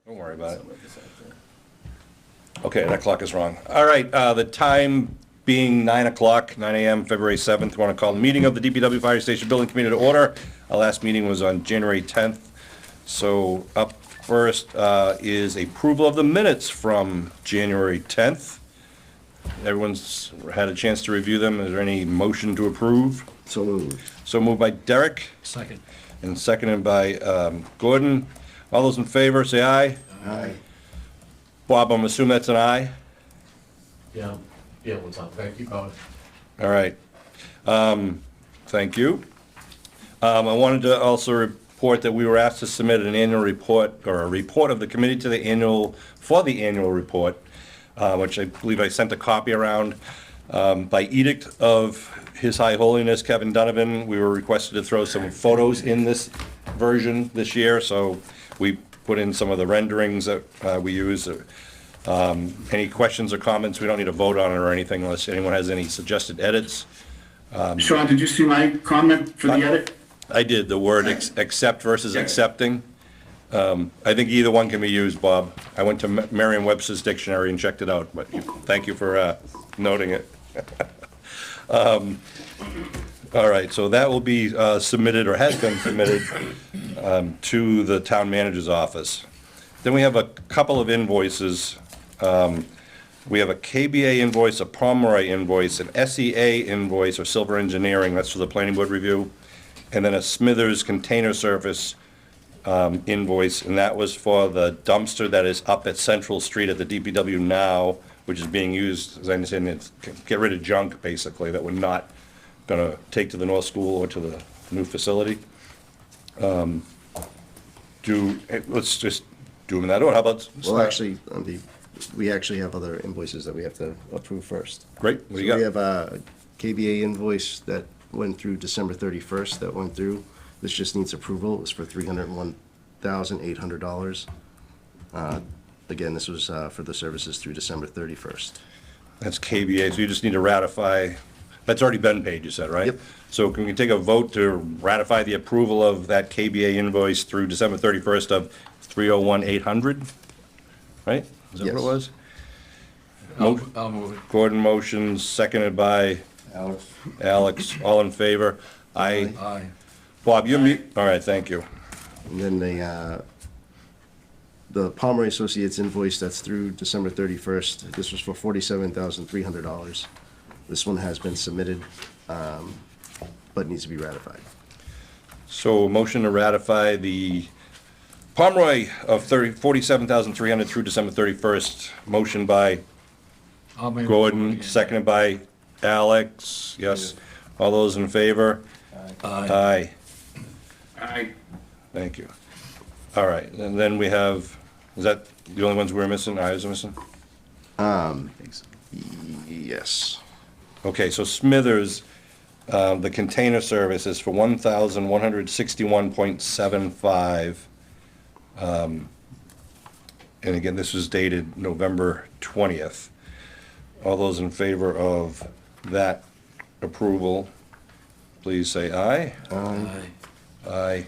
Don't worry about it. Okay, that clock is wrong. All right, the time being 9 o'clock, 9 a.m., February 7th, we want to call the meeting of the DPW Fire Station Building Committee to order. Our last meeting was on January 10th. So up first is approval of the minutes from January 10th. Everyone's had a chance to review them. Is there any motion to approve? So moved. So moved by Derek Second. and seconded by Gordon. All those in favor, say aye. Aye. Bob, I'm assuming that's an aye? Yeah, what's up? Thank you, Bob. All right. Thank you. I wanted to also report that we were asked to submit an annual report, or a report of the committee to the annual report, which I believe I sent a copy around. By edict of His High Holiness Kevin Donovan, we were requested to throw some photos in this version this year, so we put in some of the renderings that we use. Any questions or comments? We don't need to vote on it or anything unless anyone has any suggested edits. Sean, did you see my comment for the edit? I did, the word accept versus accepting. I think either one can be used, Bob. I went to Merriam-Webster's dictionary and checked it out, but thank you for noting it. All right, so that will be submitted, or has been submitted, to the town manager's office. Then we have a couple of invoices. We have a KBA invoice, a Pomeroy invoice, an SEA invoice, or Silver Engineering, that's for the planning board review, and then a Smithers Container Service invoice, and that was for the dumpster that is up at Central Street at the DPW now, which is being used, as I understand it, to get rid of junk, basically, that we're not gonna take to the North School or to the new facility. Let's just do them in that order. How about? Well, actually, we actually have other invoices that we have to approve first. Great, what do you So we got? have a KBA invoice that went through December 31st, that went through. This just needs approval. It was for $301,800. Again, this was for the services through December 31st. That's KBA, so you just need to ratify, that's already been paid, you said, right? Yep. So can we take a vote to ratify the approval of that KBA invoice through December 31st of 301,800? Right? Is that what it Yes. was? I'll move it. Gordon motions, seconded by Alex. All in favor? Aye. Aye. Bob, you're mute. All right, thank you. And then the Pomeroy Associates invoice that's through December 31st, this was for $47,300. This one has been submitted, but needs to be ratified. So a motion to ratify the Pomeroy of 47,300 through December 31st. Motion by I'll make a Gordon, motion. seconded by Alex. Yes. All those in favor? Aye. Aye. Thank you. All right, and then we have, is that the only ones we're missing? Eyes are missing? Yes. Okay, so Smithers, the container service is for 1,161.75. And again, this was dated November 20th. All those in favor of that approval, please say aye. Aye. Aye.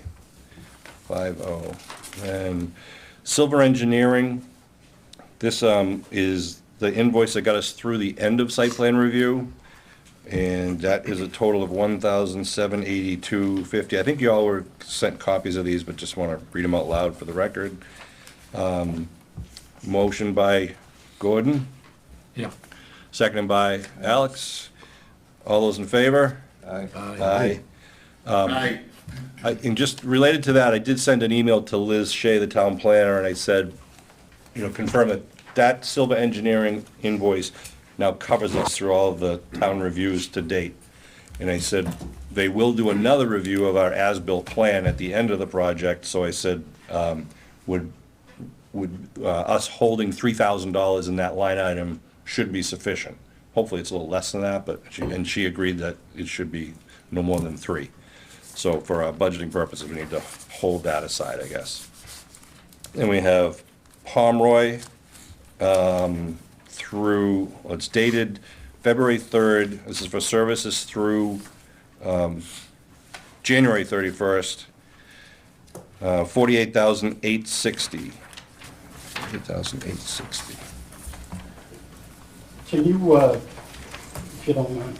5-0. And Silver Engineering, this is the invoice that got us through the end of site plan review, and that is a total of $1,782.50. I think you all were sent copies of these, but just want to read them out loud for the record. Motion by Gordon, Yeah. seconded by Alex. All those in favor? Aye. Aye. Aye. And just related to that, I did send an email to Liz Shea, the town planner, and I said, confirm that that Silver Engineering invoice now covers us through all of the town reviews to date. And I said, they will do another review of our as-built plan at the end of the project, so I said, would us holding $3,000 in that line item should be sufficient. Hopefully it's a little less than that, but she agreed that it should be no more than 3. So for our budgeting purposes, we need to hold that aside, I guess. And we have Pomeroy through, it's dated February 3rd. This is for services through January 31st, $48,860. $8,860. Can you, if you don't mind,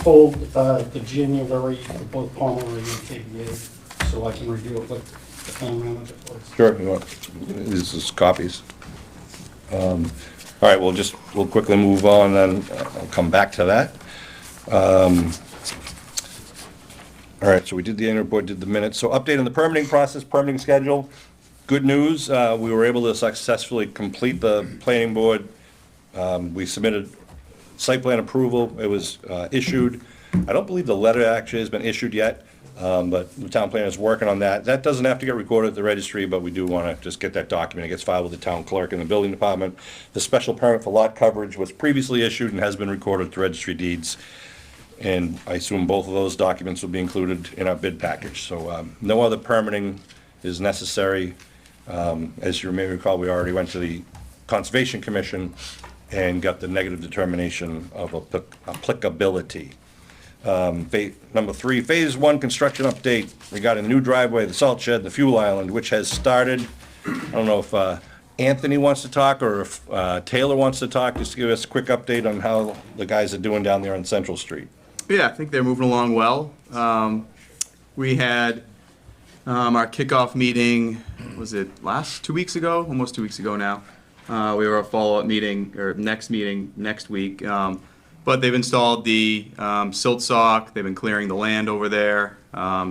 hold the January for both Pomeroy and KBA so I can review it with the town manager, please? Sure, you want, this is copies. All right, we'll quickly move on, then I'll come back to that. All right, so we did the annual report, did the minutes. So update on the permitting process, permitting schedule. Good news, we were able to successfully complete the planning board. We submitted site plan approval, it was issued. I don't believe the letter actually has been issued yet, but the town planner is working on that. That doesn't have to get recorded at the registry, but we do want to just get that document. It gets filed with the town clerk and the building department. The special permit for lot coverage was previously issued and has been recorded at the registry deeds. And I assume both of those documents will be included in our bid package. So no other permitting is necessary. As you may recall, we already went to the Conservation Commission and got the negative determination of applicability. Number 3, Phase 1 construction update regarding the new driveway, the salt shed, the fuel island, which has started. I don't know if Anthony wants to talk or if Taylor wants to talk, just to give us a quick update on how the guys are doing down there on Central Street. Yeah, I think they're moving along well. We had our kickoff meeting, was it 2 weeks ago? Almost 2 weeks ago now. We were a follow-up meeting, or next meeting next week. But they've installed the silt sock, they've been clearing the land over there,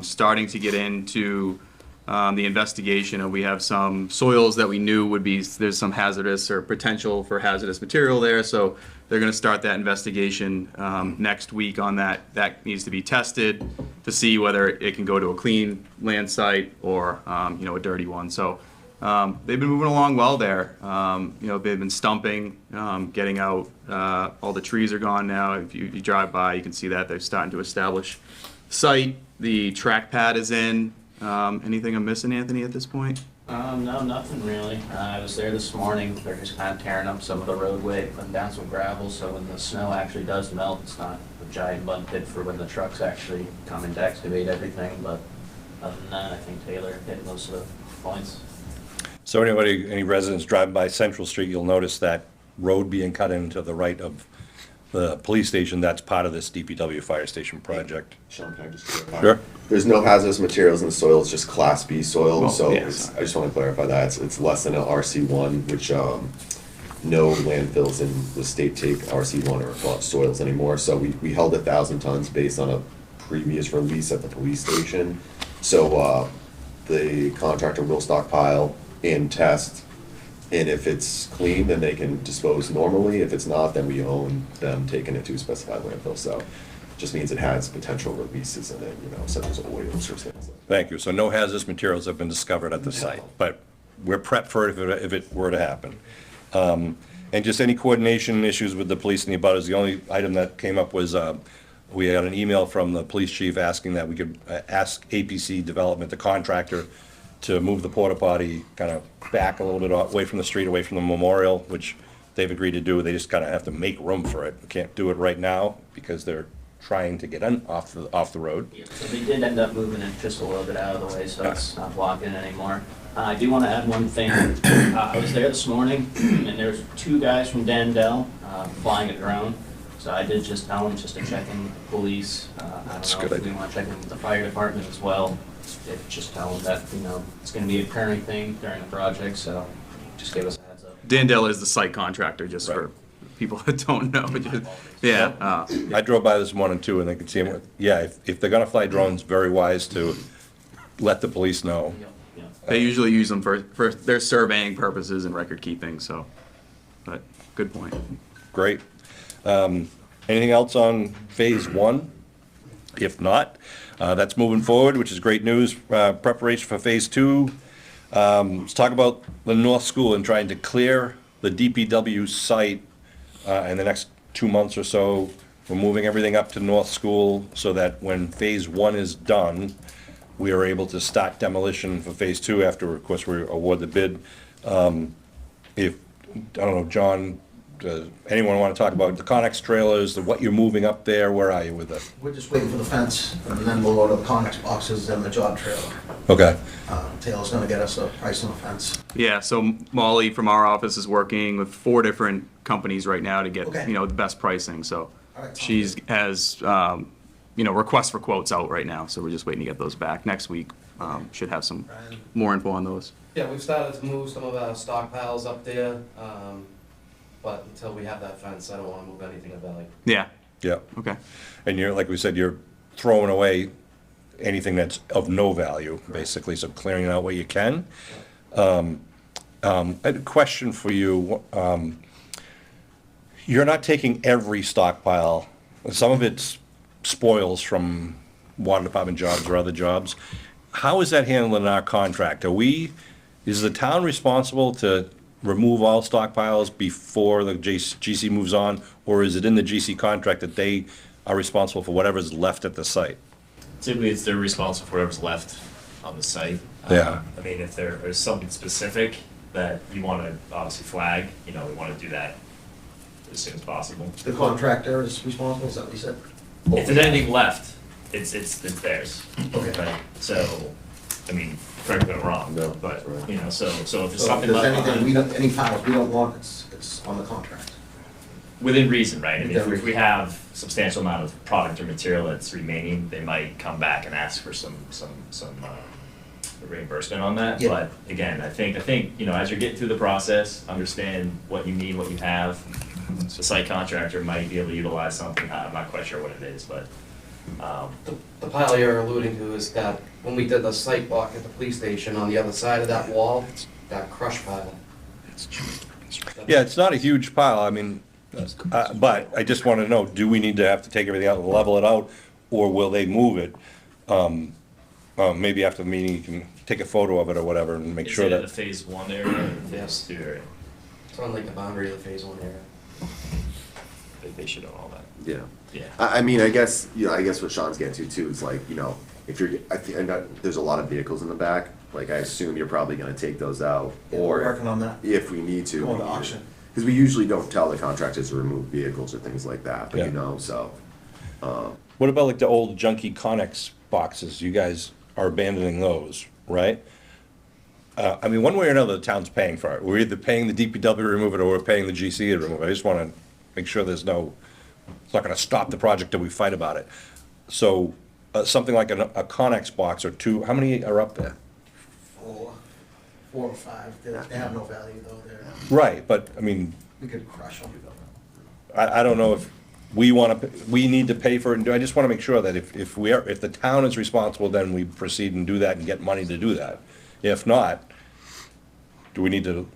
starting to get into the investigation, and we have some soils that we knew would be, there's some hazardous or potential for hazardous material there, so they're gonna start that investigation next week on that. That needs to be tested to see whether it can go to a clean land site or, a dirty one. So they've been moving along well there. They've been stumping, getting out. All the trees are gone now. If you drive by, you can see that they're starting to establish site. The track pad is in. Anything I'm missing, Anthony, at this point? No, nothing really. I was there this morning. They're just kind of tearing up some of the roadway, putting down some gravel, so when the snow actually does melt, it's not a giant mud pit for when the trucks actually come in to excavate everything. But other than that, I think Taylor hit most of the points. So any residents driving by Central Street, you'll notice that road being cut into the right of the police station. That's part of this DPW fire station project. Sean, can I just clarify? Sure. There's no hazardous materials in the soil, it's just Class B soil, Well, so yes. I just want to clarify that. It's less than an RC1, which no landfills in the state take RC1 or soils anymore. So we held 1,000 tons based on a previous release at the police station. So the contractor will stockpile and test, and if it's clean, then they can dispose normally. If it's not, then we own them taking it to a specified landfill. So just means it has potential releases in it, such as oils or things. Thank you. So no hazardous materials have been discovered at the site, but we're prepped for it if it were to happen. And just any coordination issues with the police and the abutters, the only item that came up was we had an email from the police chief asking that we could ask APC Development, the contractor, to move the porta potty kind of back a little bit away from the street, away from the memorial, which they've agreed to do. They just kind of have to make room for it. We can't do it right now because they're trying to get off the road. Yeah, so they did end up moving it just a little bit out of the way, so it's not blocking it anymore. I do want to add one thing. I was there this morning, and there's 2 guys from Dandel flying a drone. So I did just tell them just to check in with the police. I That's don't know good if we idea. want to check in with the fire department as well. Just tell them that, it's going to be a recurring thing during the project, so just give us a heads up. Dandel is the site contractor, just Right. for people that don't know. Yeah. I drove by this morning too, and they could see them. Yeah, if they're gonna fly drones, very wise to let the police know. Yeah. They usually use them for their surveying purposes and record keeping, so, but good point. Great. Anything else on Phase 1? If not, that's moving forward, which is great news. Preparation for Phase 2. Let's talk about the North School and trying to clear the DPW site in the next 2 months or so. We're moving everything up to North School so that when Phase 1 is done, we are able to start demolition for Phase 2 after, of course, we award the bid. I don't know, John, anyone want to talk about the Connex trailers, what you're moving up there, where are you with it? We're just waiting for the fence, and then we'll order the Conex boxes and the job trailer. Okay, Taylor's gonna get us a price on the fence. Yeah, so Molly from our office is working with 4 different companies right now to get, Okay. you know, the best pricing, so All right, sounds she's has, you know, requests for quotes out right now, so we're just waiting to get those back. Next week, should have some Brian? more info on those. Yeah, we've started to move some of our stockpiles up there, but until we have that fence, I don't wanna move anything of value. Yeah, yeah. okay. And you're, like we said, you're throwing away anything that's of no value, basically, so clearing out what you can. I had a question for you. You're not taking every stockpile. Some of it's spoils from water department jobs or other jobs. How is that handled in our contract? Is the town responsible to remove all stockpiles before the GC moves on? Or is it in the GC contract that they are responsible for whatever's left at the site? Typically, they're responsible for whatever's left on the site. Yeah. I mean, if there is something specific that you want to obviously flag, you know, we want to do that as soon as possible. The contractor is responsible, is that what you said? If there's anything left, it's theirs. Okay. Right? So, I mean, correct me if I'm wrong, No, but, right. you know, so if there's So if something there's left anything, behind, any piles we don't want, it's on the contract. within reason, right? I mean, Within if we reason. have substantial amount of product or material that's remaining, they might come back and ask for some reimbursement on that. Yeah. But again, I think, you know, as you're getting through the process, understand what you need, what you have. The site contractor might be able to utilize something, I'm not quite sure what it is, but, The pile you're alluding to is that, when we did the site walk at the police station, on the other side of that wall, that crush pile. Yeah, it's not a huge pile, I mean, but I just want to know, do we need to have to take everything out and level it out, or will they move it? Maybe after the meeting, you can take a photo of it or whatever and make is sure it in the that, phase 1 area or the Yes. phase 2 area? It's on like the boundary of the phase 1 area. They should own all that. Yeah. Yeah. I mean, I guess, you know, I guess what Sean's getting to too is like, you know, if you're, I know there's a lot of vehicles in the back, like I assume you're probably gonna take those out, Yeah, we're or working on that. if we need to. Going to auction. Because we usually don't tell the contractors to remove vehicles or things like that, but Yeah. you know, so. what about like the old junky Connex boxes? You guys are abandoning those, right? I mean, one way or another, the town's paying for it. We're either paying the DPW to remove it, or we're paying the GC to remove it. I just want to make sure there's no, it's not going to stop the project till we fight about it. So, something like a Connex box or two, how many are up there? 4 or 5, they have no value though, Right, but, I mean, we could crush them. I don't know if we want to, we need to pay for it, and I just want to make sure that if the town is responsible, then we proceed and do that and get money to do that. If not, do we need to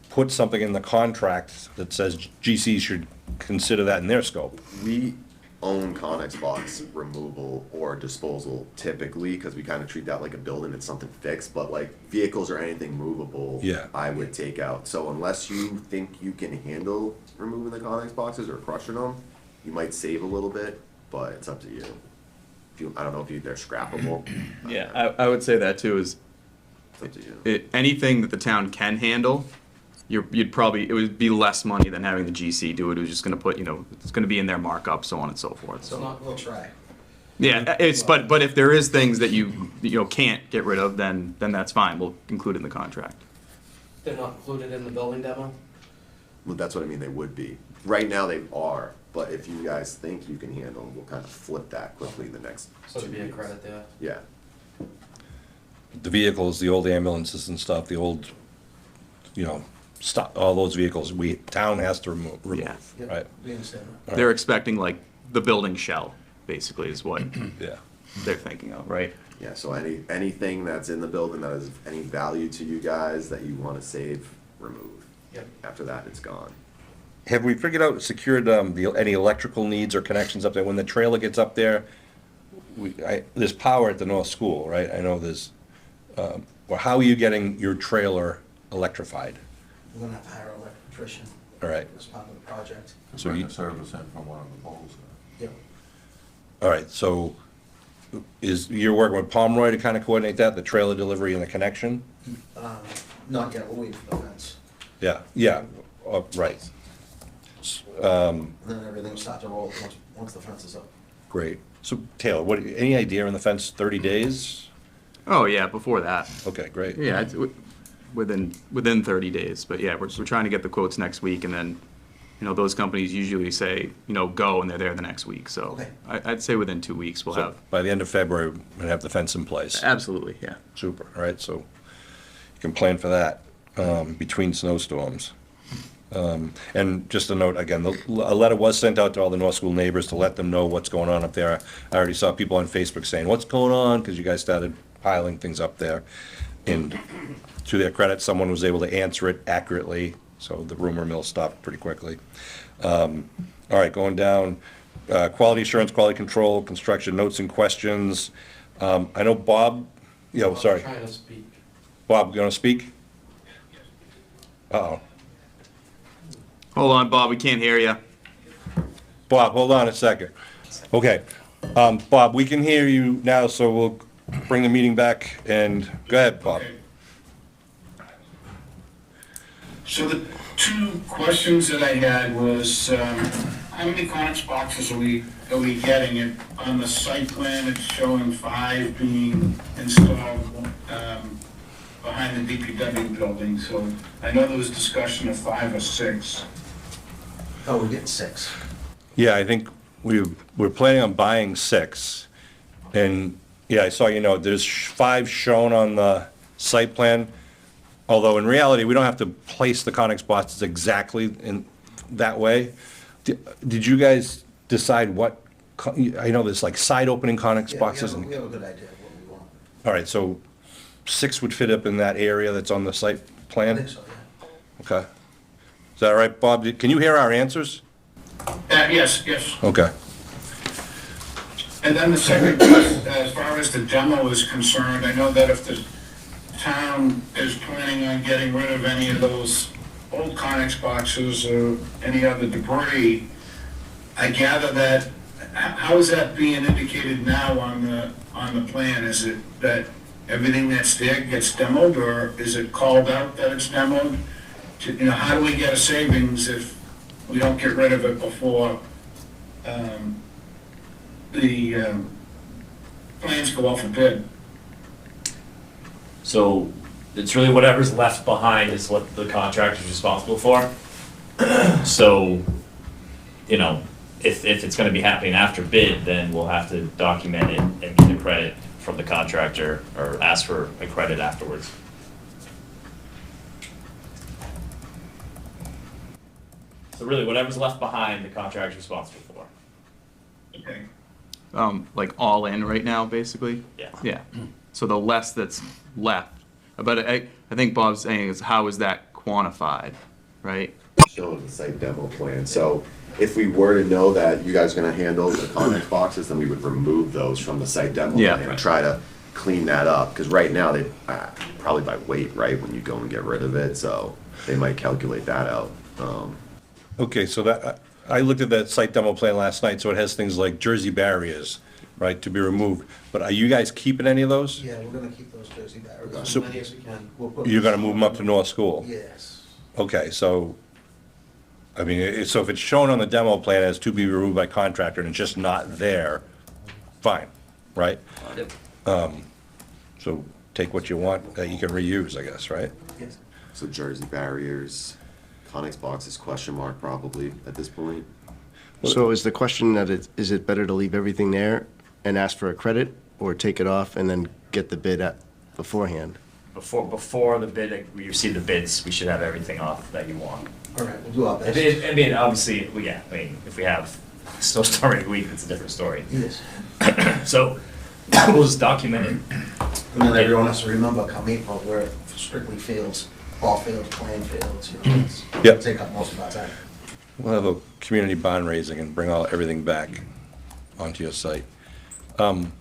put something in the contract that says GC should consider that in their scope? We own Connex box removal or disposal typically, because we kind of treat that like a building, it's something fixed, but like vehicles or anything movable, Yeah. I would take out. So unless you think you can handle removing the Connex boxes or crushing them, you might save a little bit, but it's up to you. If you, I don't know if they're scrappable. Yeah, I would say that too, is It's up to you. anything that the town can handle, you'd probably, it would be less money than having the GC do it. It was just gonna put, you know, it's gonna be in their markup, so on and so forth, So so. we'll try. Yeah, but if there is things that you know, can't get rid of, then that's fine. We'll include it in the contract. They're not included in the building demo? Well, that's what I mean, they would be. Right now they are, but if you guys think you can handle them, we'll kind of flip that quickly the next So to 2 be a weeks. credit there. Yeah. The vehicles, the old ambulances and stuff, the old, you know, stuff, all those vehicles, town has to remove, Yeah. Yep, right? We understand that. They're expecting like the building shell, basically, is what Yeah. they're thinking of, right? Yeah, so anything that's in the building that is any value to you guys that you wanna save, remove. Yep. After that, it's gone. Have we figured out, secured, any electrical needs or connections up there? When the trailer gets up there, there's power at the North School, right? I know there's, well, how are you getting your trailer electrified? We're gonna have to hire an electrician All right, as part of the project. so you, service in from one of the poles. Yep. all right, so you're working with Pomeroy to kind of coordinate that, the trailer delivery and the connection? Not yet, we're waiting for the fence. Yeah, yeah, right. And then everything will start to roll once the fence is up. Great. So Taylor, any idea on the fence, 30 days? Oh, yeah, before that. Okay, great. Yeah, it's within 30 days, but yeah, we're trying to get the quotes next week, and then, you know, those companies usually say, you know, go, and they're there the next week, so Okay. I'd say within 2 weeks we'll So have, by the end of February, we're gonna have the fence in place. absolutely, yeah. Super, all right, so you can plan for that, between snowstorms. And just a note, again, a letter was sent out to all the North School neighbors to let them know what's going on up there. I already saw people on Facebook saying, what's going on? Because you guys started piling things up there. And to their credit, someone was able to answer it accurately, so the rumor mill stopped pretty quickly. All right, going down, quality assurance, quality control, construction notes and questions. I know Bob, sorry. I'm trying to speak. Bob, you want to speak? Uh-oh. Hold on, Bob, we can't hear you. Bob, hold on a second. Okay, Bob, we can hear you now, so we'll bring the meeting back, and go ahead, Bob. Okay. So the two questions that I had was, how many Conex boxes are we getting? And on the site plan, it's showing 5 being installed, behind the DPW building, so I know there was discussion of 5 or 6. Oh, we're getting 6. Yeah, I think we're planning on buying 6, and, yeah, I saw, there's 5 shown on the site plan, although in reality, we don't have to place the Conex boxes exactly in that way. Did you guys decide what, I know there's like side opening Conex Yeah, boxes? we and have a good idea of what we want. All right, so 6 would fit up in that area that's on the site I plan? think so, yeah. Okay. Is that all right, Bob? Can you hear our answers? Yes. Okay. And then the second, as far as the demo is concerned, I know that if the town is planning on getting rid of any of those old Conex boxes or any other debris, I gather that, how is that being indicated now on the plan? Is it that everything that's there gets demoed, or is it called out that it's demoed? How do we get a savings if we don't get rid of it before the plans go off a bid? So it's really whatever's left behind is what the contractor's responsible for. So, if it's gonna be happening after bid, then we'll have to document it and get a credit from the contractor or ask for a credit afterwards. So really, whatever's left behind, the contractor's responsible for. Okay. Like all in right now, basically? Yeah. Yeah. So the less that's left, but I think Bob's saying is how is that quantified, right? Showing the site demo plan. So if we were to know that you guys are gonna handle the Conex boxes, then we would remove those from the site demo Yeah. plan and try to clean that up. Because right now, they, probably by weight, right, when you go and get rid of it, so they might calculate that out. Okay, so that, I looked at that site demo plan last night, so it has things like Jersey barriers, right, to be removed. But are you guys keeping any of those? Yeah, we're gonna keep those Jersey barriers, as So- many as we can. We'll put- You're gonna move them up to North School? Yes. Okay, so, I mean, so if it's shown on the demo plan as to be removed by contractor and it's just not there, fine, right? So take what you want that you can reuse, I guess, right? Yes. So Jersey barriers, Conex boxes, question mark probably at this point. So is the question that is it better to leave everything there and ask for a credit, or take it off and then get the bid at beforehand? Before the bid, we receive the bids, we should have everything off that you want. All right, we'll do our best. Obviously, if we have a snowstorm every week, it's a different story. Yes. So, we'll just document it. And then everyone has to remember, come April, we're strictly fields, ball fields, playing fields, it's Yep. take up most of our time. We'll have a community bond raising and bring everything back onto your site. I'm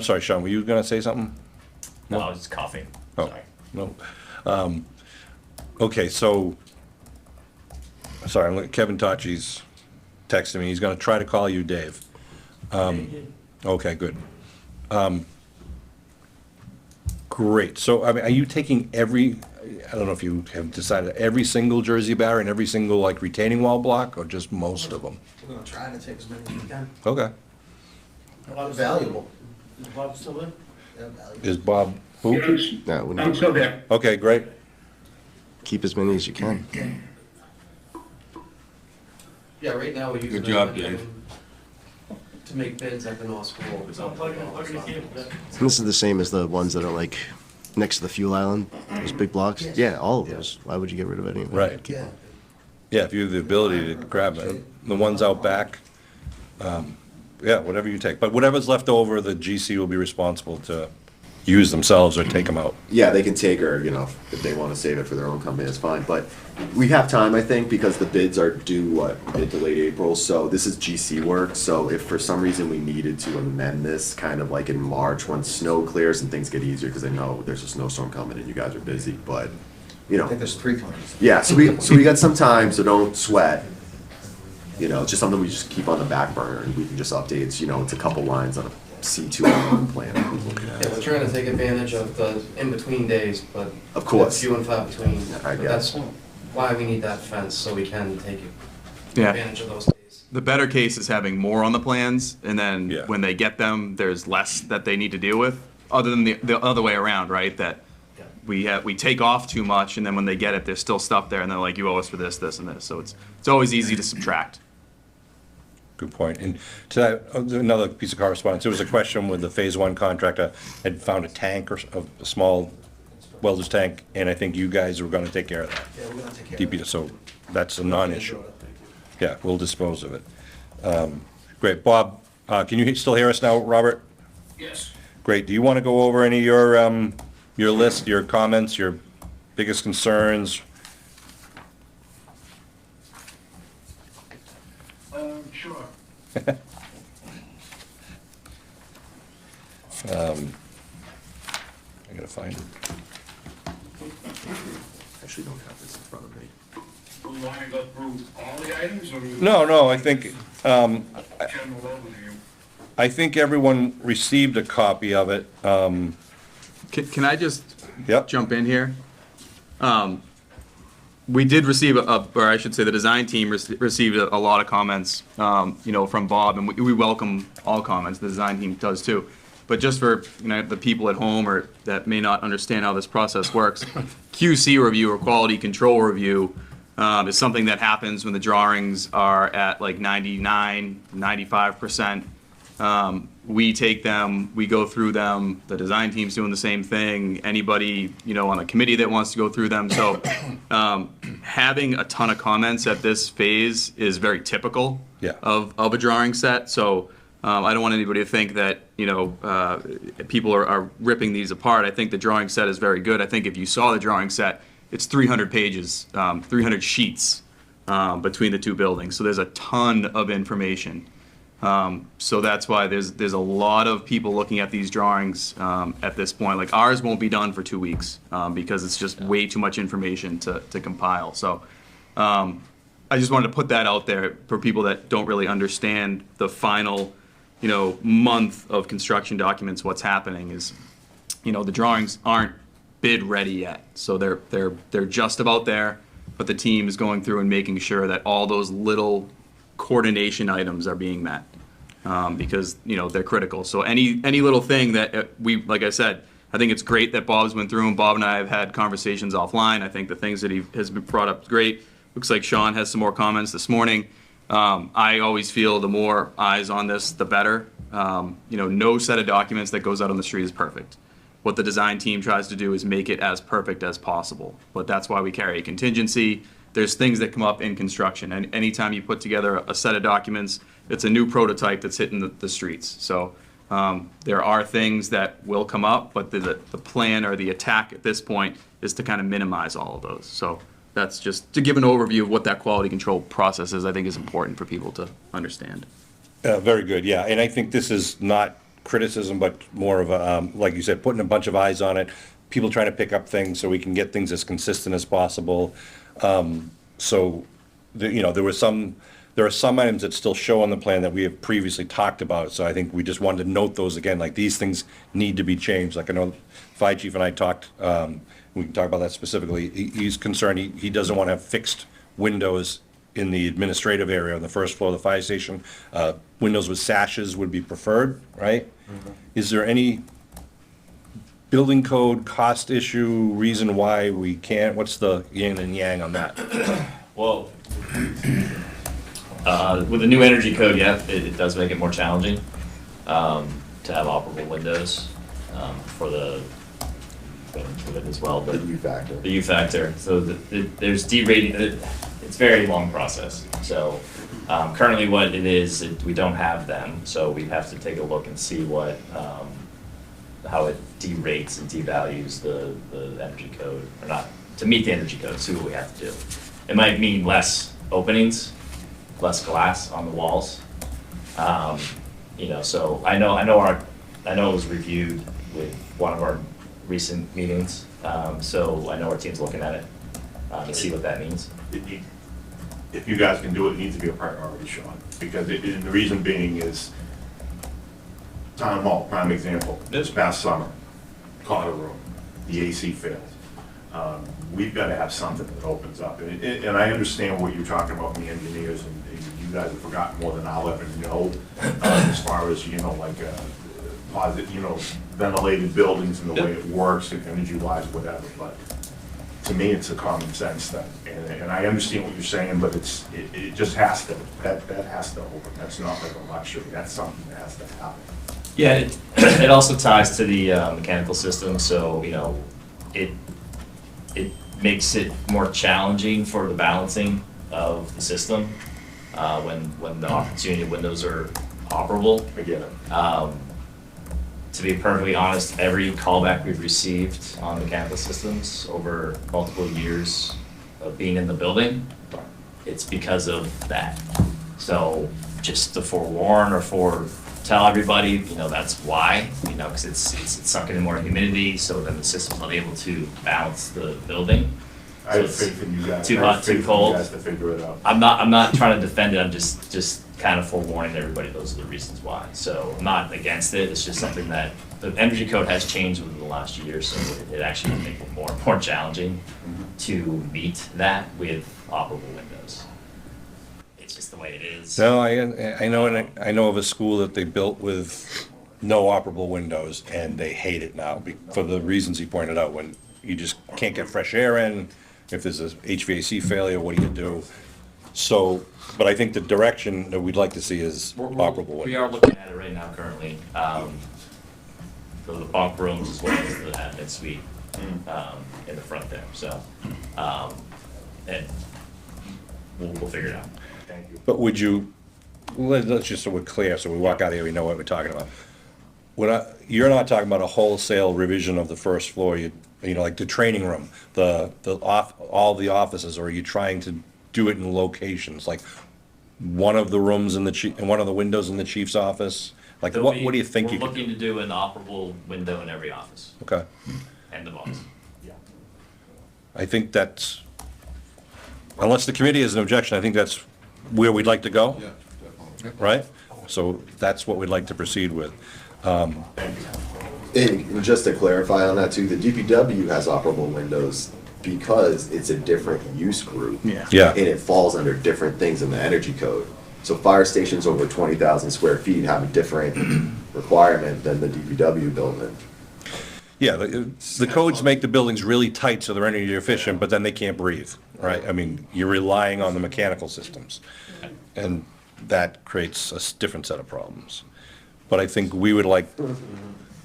sorry, Sean, were you gonna say something? No, I was just coughing, Oh, sorry. no. Okay, so, sorry, Kevin Tachi's texting me. He's gonna try to call you, Dave. Okay, good. Great. So, I mean, are you taking I don't know if you have decided every single Jersey barrier and every single like retaining wall block, or just most of them? We're gonna try to take as many as we can. Okay. They're valuable. Is Bob still there? They're valuable. Is Bob who? Yes, No, we I'm need still there. Okay, great. keep as many as you can. Yeah, right now we're using. Good job, them Dave. To make bids at the North School. And this is the same as the ones that are like next to the fuel island, those big blocks. Yeah, all of those. Why would you get rid of any of them? Right. Yeah. Yeah, if you have the ability to grab it. The ones out back, yeah, whatever you take. But whatever's left over, the GC will be responsible to use themselves or take them out. Yeah, they can take her, you know, if they want to save it for their own company, that's fine. But we have time, I think, because the bids are due, what, mid to late April. So this is GC work. So if for some reason we needed to amend this kind of like in March when snow clears and things get easier, because I know there's a snowstorm coming and you guys are busy, but, you I know. think there's 3 companies. Yeah, so we got some time, so don't sweat. You know, it's just something we just keep on the back burner and we can just update, it's, you know, it's a couple lines on a C2 plan. Yeah, we're trying to take advantage of the in-between days, but. Of course. Few and far between. I But get it. that's why we need that fence, so we can take Yeah. advantage of those days. The better case is having more on the plans, and then Yeah. when they get them, there's less that they need to deal with, other than the other way around, right? That Yeah. we take off too much, and then when they get it, there's still stuff there, and they're like, you owe us for this, this, and this. So it's always easy to subtract. Good point. And to that, another piece of correspondence, there was a question with the Phase 1 contractor had found a tank or a small welder's tank, and I think you guys were gonna take care of that. Yeah, we're gonna take care of DPW, it. so that's a non-issue. Yeah, we'll dispose of it. Great. Bob, can you still hear us now, Robert? Yes. Great. Do you want to go over any of your list, your comments, your biggest concerns? Sure. I gotta find it. Actually don't have this in front of me. Do you want to go through all the items or? No, I think, General overview. I think everyone received a copy of it. Can I just Yep. jump in here? We did receive or I should say the design team received a lot of comments, you know, from Bob, and we welcome all comments, the design team does too. But just for, you know, the people at home or that may not understand how this process works, QC review or quality control review is something that happens when the drawings are at like 99, 95%. We take them, we go through them, the design team's doing the same thing, anybody, you know, on the committee that wants to go through them. So having a ton of comments at this phase is very typical Yeah. of a drawing set. So I don't want anybody to think that, you know, people are ripping these apart. I think the drawing set is very good. I think if you saw the drawing set, it's 300 pages, 300 sheets between the two buildings. So there's a ton of information. So that's why there's a lot of people looking at these drawings at this point. Like ours won't be done for 2 weeks because it's just way too much information to compile. So I just wanted to put that out there for people that don't really understand the final, you know, month of construction documents. What's happening is, you know, the drawings aren't bid ready yet, so they're just about there. But the team is going through and making sure that all those little coordination items are being met because, you know, they're critical. So any little thing that we, like I said, I think it's great that Bob's went through and Bob and I have had conversations offline. I think the things that he has brought up is great. Looks like Sean has some more comments this morning. I always feel the more eyes on this, the better. You know, no set of documents that goes out on the street is perfect. What the design team tries to do is make it as perfect as possible. But that's why we carry a contingency. There's things that come up in construction, and anytime you put together a set of documents, it's a new prototype that's hitting the streets. So there are things that will come up, but the plan or the attack at this point is to kind of minimize all of those. So that's just to give an overview of what that quality control process is. I think is important for people to understand. Very good, yeah. And I think this is not criticism, but more of a, like you said, putting a bunch of eyes on it, people trying to pick up things so we can get things as consistent as possible. So, you know, there are some items that still show on the plan that we have previously talked about. So I think we just wanted to note those again, like these things need to be changed. Like I know Fire Chief and I talked we can talk about that specifically. He's concerned, he doesn't want to have fixed windows in the administrative area on the first floor of the fire station. Windows with sashes would be preferred, right? Is there any building code cost issue, reason why we can't? What's the yin and yang on that? Well, with the new energy code, yeah, it does make it more challenging to have operable windows for the as well, The but U factor. the U factor. So there's derating. It's a very long process. So currently, what it is, we don't have them. So we have to take a look and see what how it derates and devalues the energy code, or not to meet the energy code. See what we have to do. It might mean less openings, less glass on the walls. You know, so I know it was reviewed with one of our recent meetings. So I know our team's looking at it to see what that means. If you guys can do it, it needs to be a priority, Sean, because and the reason being is Town Hall, prime example, this past summer, Carter Room, the AC failed. We've got to have something that opens up. And I understand what you're talking about, the engineers, and you guys have forgotten more than I'll ever know, as far as, you know, like, positive, you know, ventilated buildings and the way it works, energy-wise, whatever, but to me, it's a common sense thing. And I understand what you're saying, but it just has to, that has to open. That's not like a luxury, that's something that has to happen. Yeah, it also ties to the mechanical system, so, you know, it makes it more challenging for the balancing of the system when the opportunity windows are operable. I get it. To be perfectly honest, every callback we've received on mechanical systems over multiple years of being in the building, it's because of that. So just to forewarn or tell everybody, you know, that's why, you know, because it's sucking in more humidity, so then the system's not able to balance the building. I have faith in you guys. Too I have hot, faith too in you cold. guys to figure it out. I'm not trying to defend it, I'm just kind of forewarning everybody, those are the reasons why. So I'm not against it, it's just something that, the energy code has changed within the last year, so it actually will make it more challenging to meet that with operable windows. It's just the way it is. No, I know of a school that they built with no operable windows, and they hate it now for the reasons he pointed out. When you just can't get fresh air in, if there's a HVAC failure, what do you do? So, but I think the direction that we'd like to see is operable windows. We are looking at it right now currently. For the bunk rooms as well as the admin suite in the front there, so, and we'll figure it out. Thank you. But would you, let's just so we're clear, so we walk out of here, we know what we're talking about. You're not talking about a wholesale revision of the first floor, you know, like the training room, all the offices, or are you trying to do it in locations, like one of the rooms in and one of the windows in the chief's office? Like, what do you think you We're could looking to do an operable window in every office, Okay. and the box. Yeah. I think that's, unless the committee has an objection, I think that's where we'd like to go. Yeah, definitely. Right? So that's what we'd like to proceed with. And just to clarify on that too, the DPW has operable windows because it's a different use group. Yeah. Yeah. And it falls under different things in the energy code. So fire stations over 20,000 square feet have a different requirement than the DPW building. Yeah, the codes make the buildings really tight so they're energy efficient, but then they can't breathe, right? I mean, you're relying on the mechanical systems. And that creates a different set of problems. But I think we would like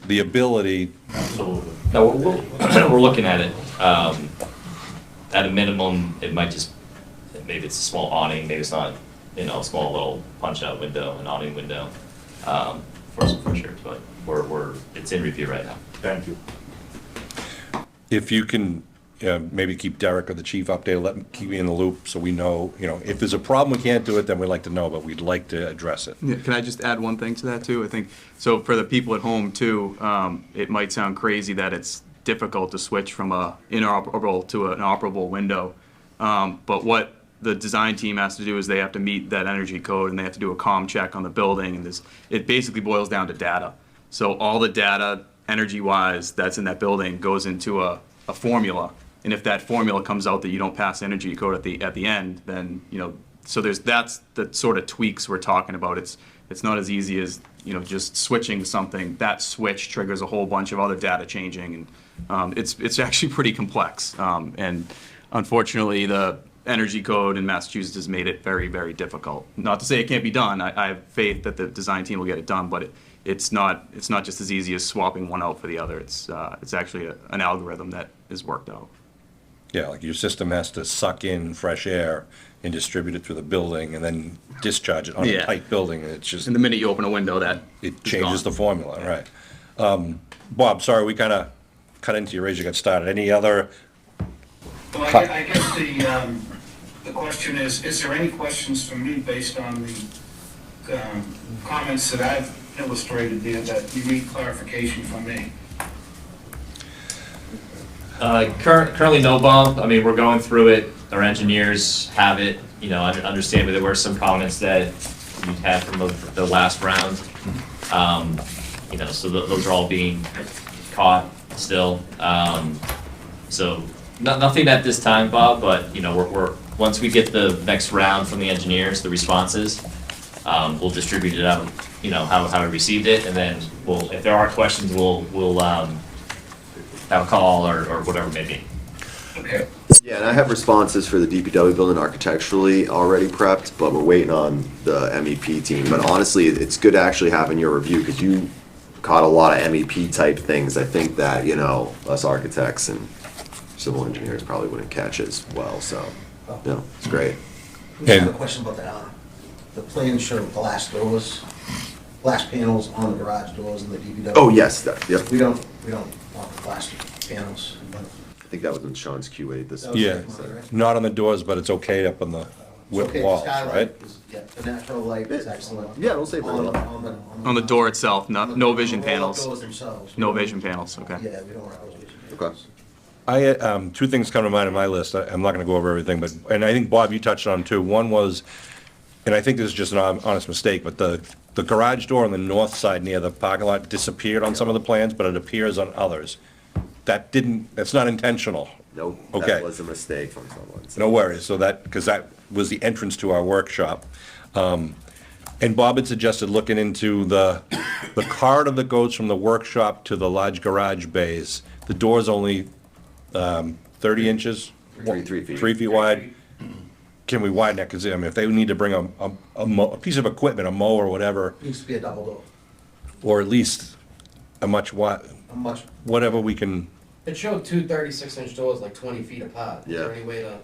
the ability, Absolutely. No, we're looking at it. At a minimum, it might just, maybe it's a small awning, maybe it's not, you know, a small little punch-out window, an awning window, for some fresh air, but it's in review right now. Thank you. if you can, maybe keep Derek or the chief updated, keep me in the loop so we know, if there's a problem we can't do it, then we'd like to know, but we'd like to address it. Yeah, can I just add one thing to that too? I think, so for the people at home too, it might sound crazy that it's difficult to switch from a inoperable to an operable window. But what the design team has to do is they have to meet that energy code and they have to do a comm check on the building, and it basically boils down to data. So all the data, energy-wise, that's in that building goes into a a formula. And if that formula comes out that you don't pass energy code at the end, then, you know, so that's the sort of tweaks we're talking about. It's not as easy as, you know, just switching something. That switch triggers a whole bunch of other data changing, and it's actually pretty complex. And unfortunately, the energy code in Massachusetts has made it very, very difficult. Not to say it can't be done. I have faith that the design team will get it done, but it's not just as easy as swapping one out for the other. It's actually an algorithm that is worked out. Yeah, like your system has to suck in fresh air and distribute it through the building and then discharge it on a Yeah. tight building, and it's just, And the minute you open a window, that it is changes the gone. formula, right? Bob, sorry, we kind of cut into your as you got started. Any other, Well, I guess the question is there any questions for me based on the comments that I've illustrated there that you need clarification from me? Currently no, Bob. I mean, we're going through it. Our engineers have it. You know, understand there were some comments that you had from the last round. You know, so those are all being caught still. So nothing at this time, Bob, but, you know, we're once we get the next round from the engineers, the responses, we'll distribute it out, you know, how we received it, and then if there are questions, we'll have a call or whatever it may be. Okay. Yeah, and I have responses for the DPW building architecturally already prepped, but we're waiting on the MEP team. But honestly, it's good to actually have in your review, because you caught a lot of MEP type things. I think that, you know, us architects and civil engineers probably wouldn't catch as well, so, you know, it's great. We just have a And- question about the plans show glass doors, glass panels on the garage doors in the DPW. Oh, yes, yep. We don't want the glass panels, but. I think that was in Sean's Q8 this. That was yeah, right? not on the doors, but it's okay up on the It's whip okay, the walls, skylight right? is- Yeah, the natural light is excellent. Yeah, we'll save it. On the door itself, no vision on the panels. doors themselves. No vision panels, okay. Yeah, we don't want those vision Okay. panels. I, two things come to mind on my list. I'm not gonna go over everything, but, and I think, Bob, you touched on them too. One was, and I think this is just an honest mistake, but the garage door on the north side near the parking lot disappeared on some of the plans, but it appears on others. That's not intentional. Nope, Okay. that was a mistake from someone. so. No worries, so because that was the entrance to our workshop. And Bob had suggested looking into the corridor that goes from the workshop to the large garage bays. The door's only 30 inches? 3 feet. 3 feet wide. Can we widen that? Because, I mean, if they need to bring a piece of equipment, a mower or whatever, Needs to be a double door, or at least a much a much, whatever we can, It showed two 36-inch doors like 20 feet apart. Is there Yeah. any way to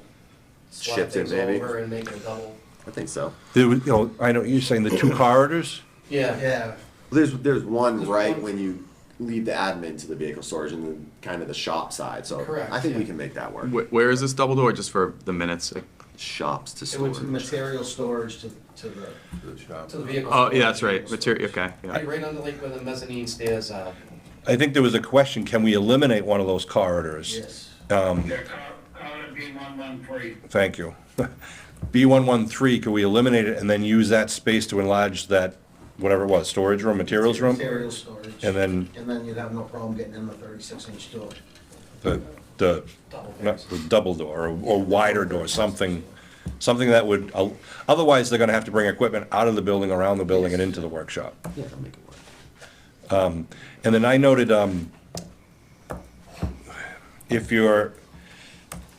slide Shift it, things maybe. over and make it a double? I think so. you know, I know you're saying the two corridors? Yeah. yeah. There's one right when you leave the admin to the vehicle storage and then kind of the shop side, so Correct, I think we yeah. can make that work. Where is this double door, just for the minutes? Shops to It storage. was material storage to the, To the vehicle. Oh, yeah, that's right, material, okay, yeah. Right under like where the mezzanine stairs are. I think there was a question, can we eliminate one of those corridors? yes. Yeah, call it B113. Thank you. B113, could we eliminate it and then use that space to enlarge that, whatever it was, storage room, materials room? Material storage. And then And then you'd have no problem getting in the 36-inch door. the Double not doors. the double door or wider door, something that would, otherwise they're gonna have to bring equipment out of the building, around the building and into the workshop. Yeah, that'll make it work. And then I noted, if you're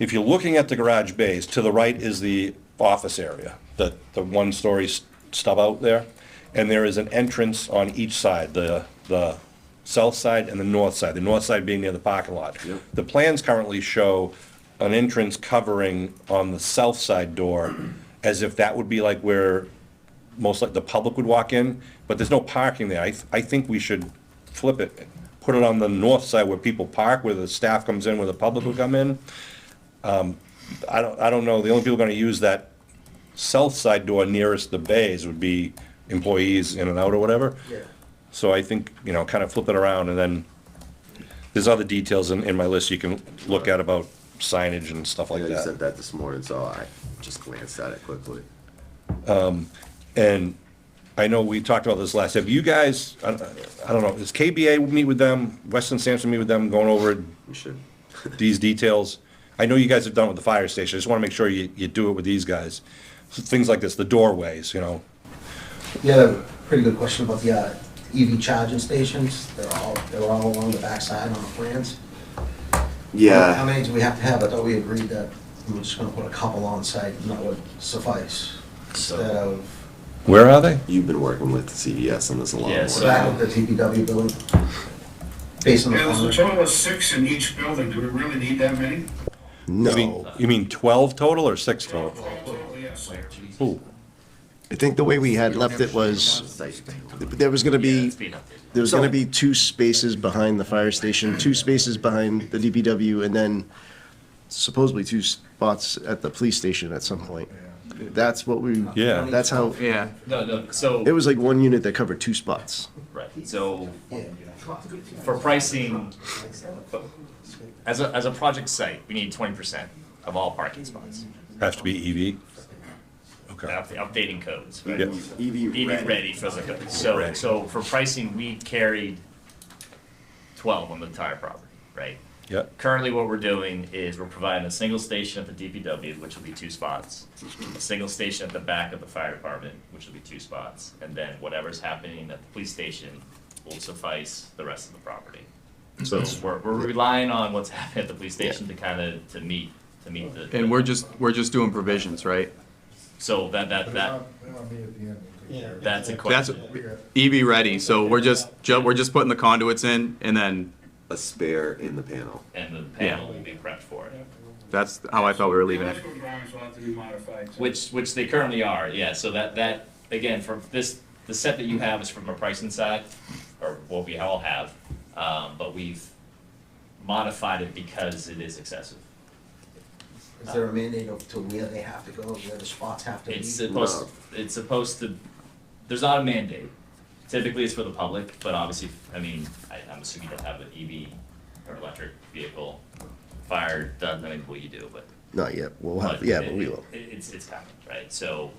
looking at the garage bays, to the right is the office area, the one-story stub out there. And there is an entrance on each side, the south side and the north side being near the parking lot. Yep. The plans currently show an entrance covering on the south side door, as if that would be like where most like the public would walk in, but there's no parking there. I think we should flip it, put it on the north side where people park, where the staff comes in, where the public will come in. I don't know, the only people gonna use that south side door nearest the bays would be employees in and out or whatever. Yeah. So I think, you know, kind of flip it around, and then there's other details in my list you can look at about signage and stuff I like know you that. sent that this morning, so I just glanced at it quickly. And I know we talked about this last, have you guys, I don't know, does KBA meet with them, Weston Sampson meet with them, going over it? We should. these details? I know you guys have done it with the fire station, I just wanna make sure you do it with these guys. Things like this, the doorways, you know, You had a pretty good question about the EV charging stations. They're all along the backside on the plans. How Yeah, many do we have to have? I thought we agreed that we were just gonna put a couple on site and that would suffice. Instead of where are they? you've been working with CVS on this a lot Yeah, more. so- back of the DPW building. Based on the. Yeah, there's a comment. total of 6 in each building. Do we really need that many? No. You mean 12 total or 6 total? Total, yes. Ooh, I think the way we had left it was, there was gonna Yeah, be, it's being updated. there was gonna be 2 spaces behind the fire station, 2 spaces behind the DPW, and then supposedly 2 spots at the police station at some point. That's what we, yeah. that's how, Yeah. No, so. it was like 1 unit that covered 2 spots. Right, so for pricing, as a project site, we need 20% of all parking spots. Has to be EV? Okay. Updating codes, right? Yep. EV ready for the code. So for pricing, we carried 12 on the entire property, right? Yep. Currently, what we're doing is we're providing a single station at the DPW, which will be 2 spots, a single station at the back of the fire department, which will be 2 spots, and then whatever's happening at the police station will suffice the rest of the property. So we're relying on what's happening at the police station to kind of, to meet the. And we're just doing provisions, right? So that's a That's question. EV ready, so we're just putting the conduits in, and then A spare in the panel. And the panel will be prepped for it. that's how I thought we were leaving it. Electrical drawings will have to be modified. too. Which they currently are, yeah, so that, again, for this, the set that you have is from a pricing side, or what we all have, but we've modified it because it is excessive. Is there a mandate of to where they have to go, where the spots have to be? It's supposed to, there's not a mandate. Typically, it's for the public, but obviously, I mean, I'm assuming you don't have an EV or electric vehicle. Fire doesn't, I mean, well, you do, but. Not yet, we'll have, yeah, but we will. It's coming, right? So,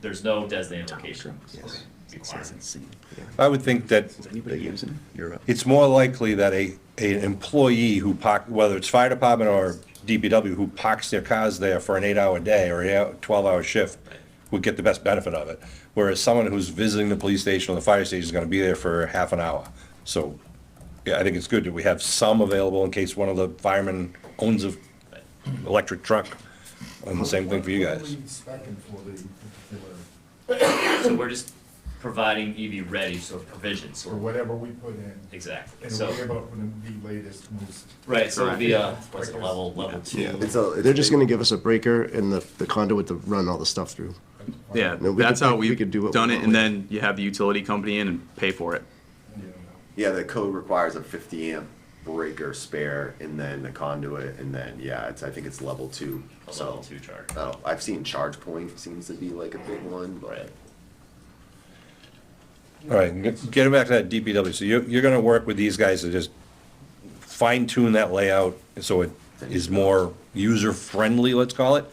there's no designated location requirement. I would think that it's more likely that an employee who whether it's fire department or DPW, who parks their cars there for an 8-hour day or a 12-hour shift would get the best benefit of it. Whereas someone who's visiting the police station or the fire station is gonna be there for half an hour. So, yeah, I think it's good that we have some available in case one of the firemen owns a electric truck. And the same thing for you guys. So we're just providing EV ready, so provisions, Or whatever we put in. exactly. And So, worry about the latest, most. right, so it'll be what's it, level 2? They're just gonna give us a breaker and the conduit to run all the stuff through. Yeah, No, we that's could- how we we've could do it done it, and remotely. then you have the utility company in and pay for it. Yeah, the code requires a 50 amp breaker spare, and then the conduit, and then, yeah, I think it's level 2. A So, level 2 charge. I've seen charge point seems to be like a big one, Right. but All right, getting back to that DPW, so you're gonna work with these guys to just fine tune that layout so it is more user-friendly, let's call it.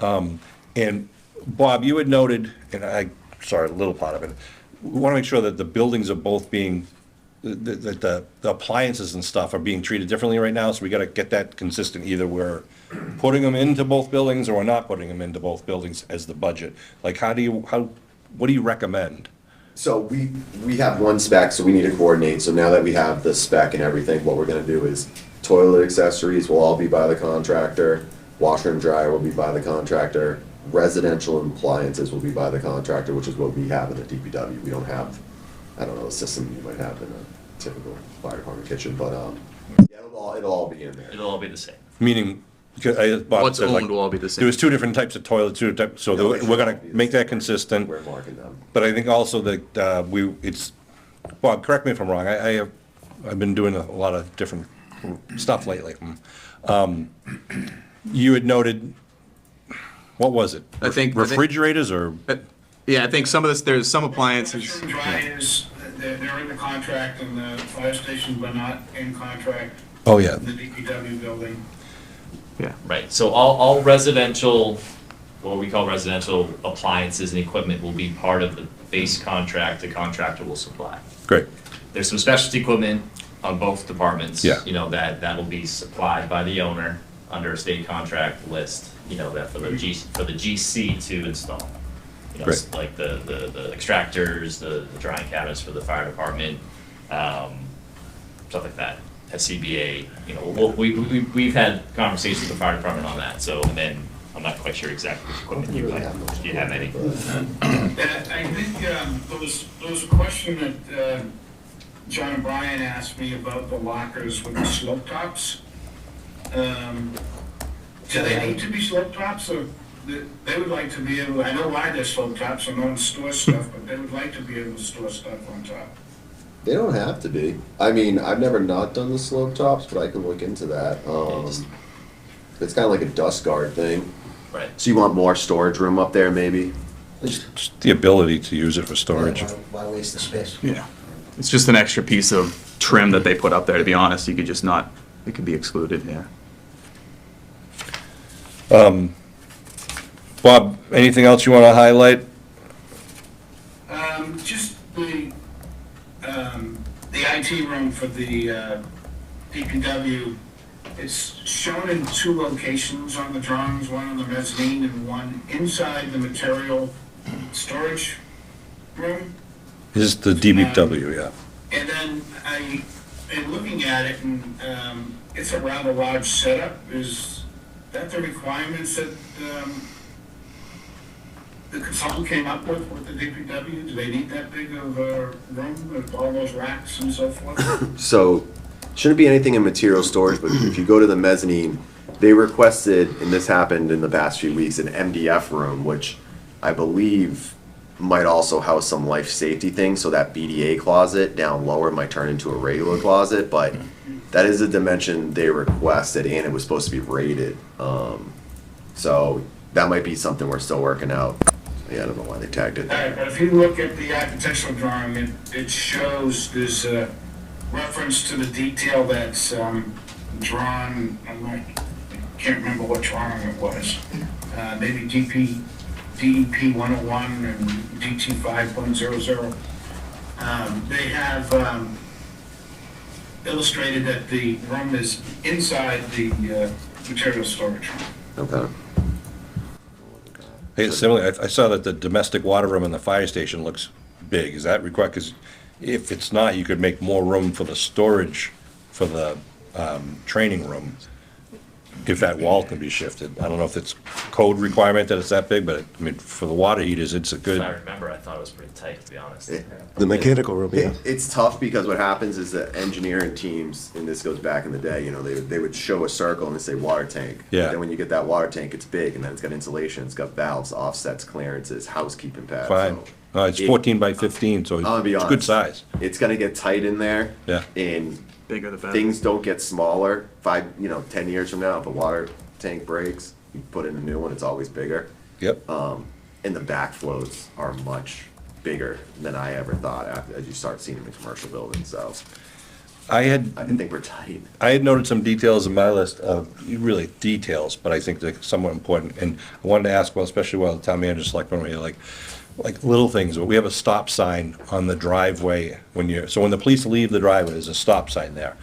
And Bob, you had noted, and sorry, a little part of it, we wanna make sure that the buildings are both being, that the appliances and stuff are being treated differently right now, so we gotta get that consistent. Either we're putting them into both buildings or we're not putting them into both buildings as the budget. Like, what do you recommend? So we have one spec, so we need to coordinate. So now that we have the spec and everything, what we're gonna do is toilet accessories will all be by the contractor, washer and dryer will be by the contractor, residential appliances will be by the contractor, which is what we have in the DPW. We don't have, I don't know, a system you might have in a typical fire department kitchen, but, yeah, it'll all be in there. It'll all be the same. Meaning, because Bob What's said, like, owned will all be the same. there was 2 different types of toilets, so we're gonna make that consistent. We're marking them. But I think also that, Bob, correct me if I'm wrong, I've been doing a lot of different stuff lately. You had noted, what was it? I think- Refrigerators or, Yeah, I think some of this, there's some appliances. Washer and dryers, they're in the contract in the fire station, but not in contract oh yeah, in the DPW building. Yeah. Right, so all residential, what we call residential appliances and equipment will be part of the base contract the contractor will supply. great, There's some specialty equipment on both departments. Yeah. You know, that'll be supplied by the owner under a state contract list, you know, that for the GC to install. You know, Great. like the extractors, the drying cabinets for the fire department, stuff like that. SCBA, you know, we've had conversations with the fire department on that, so, and then I'm not quite sure exactly which equipment you have. Do you have any? I think there was a question that John and Brian asked me about the lockers with the slope tops. Do they need to be slope tops, or they would like to be able, I know why they're slope tops, so no one stores stuff, but they would like to be able to store stuff on top. They don't have to be. I mean, I've never not done the slope tops, but I can look into that. It's kind of like a dust guard thing. Right. So you want more storage room up there, maybe? Just the ability to use it for storage. Why waste the space? Yeah. It's just an extra piece of trim that they put up there, to be honest. You could just not, it could be excluded, yeah. Bob, anything else you want to highlight? Just the IT room for the DPW, it's shown in 2 locations on the drawings, one on the mezzanine and one inside the material storage room. This is the DPW, yeah. And then in looking at it, and it's a rather large setup, is that the requirements that the consultant came up with the DPW? Do they need that big of a room with all those racks and so forth? So, shouldn't be anything in material storage, but if you go to the mezzanine, they requested, and this happened in the past few weeks, an MDF room, which I believe might also house some life safety things, so that BDA closet down lower might turn into a regular closet, but that is a dimension they requested, and it was supposed to be rated. So that might be something we're still working out. Yeah, I don't know why they tagged it All right, there. but if you look at the architectural drawing, it shows there's a reference to the detail that's drawn, I can't remember what drawing it was. Maybe DEP 101 and DT 5100. They have illustrated that the room is inside the material storage room. Okay. Hey, similarly, I saw that the domestic water room in the fire station looks big. Is that required? Because if it's not, you could make more room for the storage for the training room if that wall can be shifted. I don't know if it's code requirement that it's that big, but I mean, for the water heaters, it's a If good, I remember, I thought it was pretty tight, to be honest. The mechanical room, yeah. It's tough because what happens is that engineering teams, and this goes back in the day, you know, they would show a circle and they say water tank. Yeah. Then when you get that water tank, it's big, and then it's got insulation, it's got valves, offsets, clearances, housekeeping pads. fine. So It's 14 by 15, so I'm gonna be it's good honest. size. It's gonna get tight in there. Yeah. And Bigger the better. things don't get smaller. 10 years from now, if a water tank breaks, you put in a new one, it's always bigger. Yep. And the backflows are much bigger than I ever thought as you start seeing them in commercial buildings, so I I had think we're tight. noted some details in my list, really details, but I think they're somewhat important. And I wanted to ask, well, especially while the town manager selectmen were here, like little things. But we have a stop sign on the driveway when the police leave the driveway, there's a stop sign there.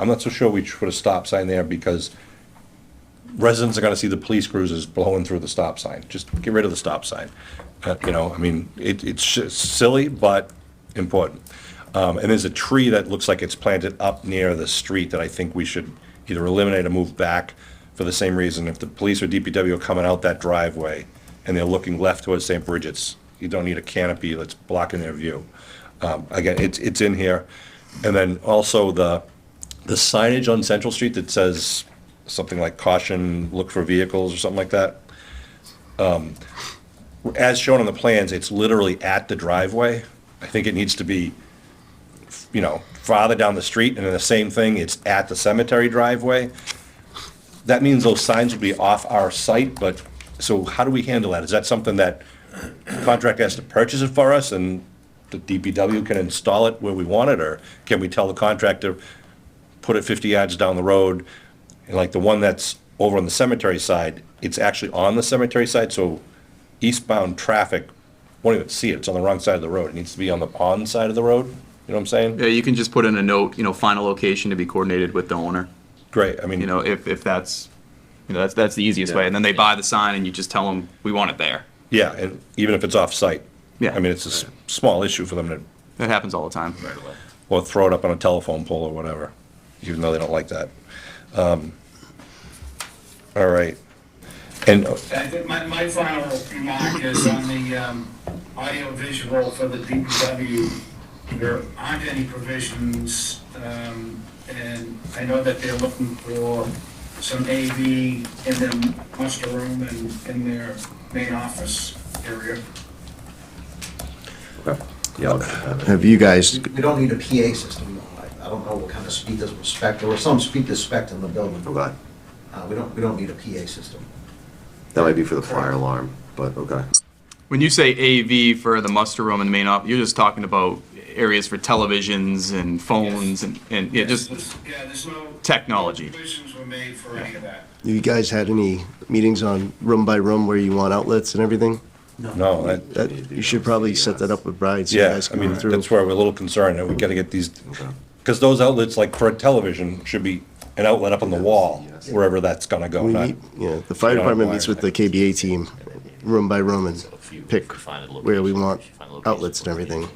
I'm not so sure we should put a stop sign there because residents are gonna see the police cruisers blowing through the stop sign. Just get rid of the stop sign. It's just silly, but important. And there's a tree that looks like it's planted up near the street that I think we should either eliminate or move back for the same reason. If the police or DPW are coming out that driveway and they're looking left towards St. Bridget's, you don't need a canopy that's blocking their view. Again, it's in here. And then also the signage on Central Street that says something like caution, look for vehicles or something like that. As shown on the plans, it's literally at the driveway. I think it needs to be, farther down the street, and then the same thing, it's at the cemetery driveway. That means those signs will be off our site, but, so how do we handle that? Is that something that the contractor has to purchase it for us, and the DPW can install it where we want it, or can we tell the contractor, put it 50 yards down the road? And like the one that's over on the cemetery side, it's actually on the cemetery side, so eastbound traffic won't even see it, it's on the wrong side of the road. It needs to be on the pond side of the road. You know what I'm saying? Yeah, you can just put in a note, final location to be coordinated with the owner. Great, I mean. If that's, that's the easiest way. And then they buy the sign and you just tell them, we want it there. Yeah, and even if it's off-site. Yeah. I mean, it's a small issue for them to, That happens all the time. or throw it up on a telephone pole or whatever, even though they don't like that. All right. And, I think my final remark is on the audio visual for the DPW. There aren't any provisions, and I know that they're looking for some AV in the muster room and in their main office area. Yeah. Have you guys, We don't need a PA system, though. I don't know what kind of speakers were spec, there were some speakers spec in the building. Okay. We don't need a PA system. That might be for the fire alarm, but okay. When you say AV for the muster room and the main op, you're just talking about areas for televisions and phones and yeah, just Yeah, there's no. technology. No provisions were made for any of that. you guys had any meetings on room by room where you want outlets and everything? no, You should probably set that up with Brian so you yeah, guys I can mean, go through. that's where we're a little concerned, that we gotta get these, because those outlets, like for a television, should be an outlet up on the wall, wherever that's gonna go, We not, meet, yeah, the fire You don't department have meets with wires. the KBA team, room by room, and pick where we want Find a location. outlets and everything.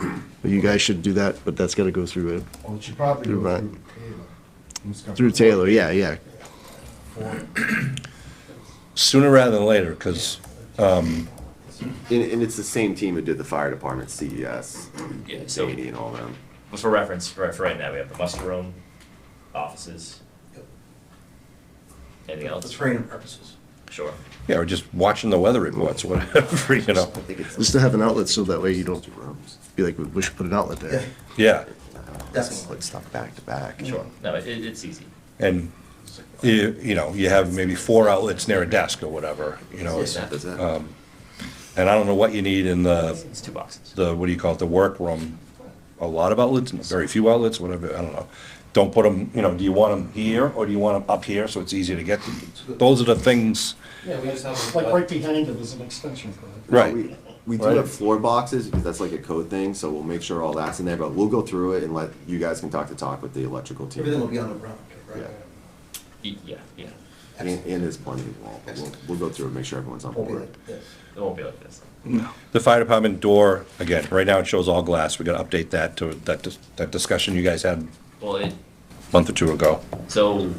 But you guys should do that, but that's gotta go through it. Well, it should probably Through go Brian. through Taylor. who's gonna Through Taylor, yeah. sooner rather than later, because, And it's the same team who did the fire department, CES, Yeah, so, Sadie and all them. for reference, for right now, we have the muster room, offices. Anything For else? training purposes. Sure. yeah, or just watching the weather reports, whatever, you know, I think it's Just to have an outlet so that way you don't two rooms. be like, we should put an outlet there. yeah. Definitely. Put stuff back to back. Sure. No, it's easy. And, you know, you have maybe 4 outlets near a desk or whatever, you know, That's it. and I don't know what you need in It's 2 boxes. what do you call it, the workroom, a lot of outlets, very few outlets, whatever, I don't know. Don't put them, you know, do you want them here, or do you want them up here, so it's easier to get to? Those are the things, Yeah, we just have. Like right behind it is an extension cord. right, We do Right. have floor boxes, because that's like a code thing, so we'll make sure all that's in there, but we'll go through it and let, you guys can talk with the electrical team. Everything will be on the ground, right? Yeah. And there's plenty of wall, but we'll go through and make sure everyone's on Won't be board. like this. It won't be like this. No. the fire department door, again, right now it shows all glass, we gotta update that to, that discussion you guys had Well, a month or 2 ago. so,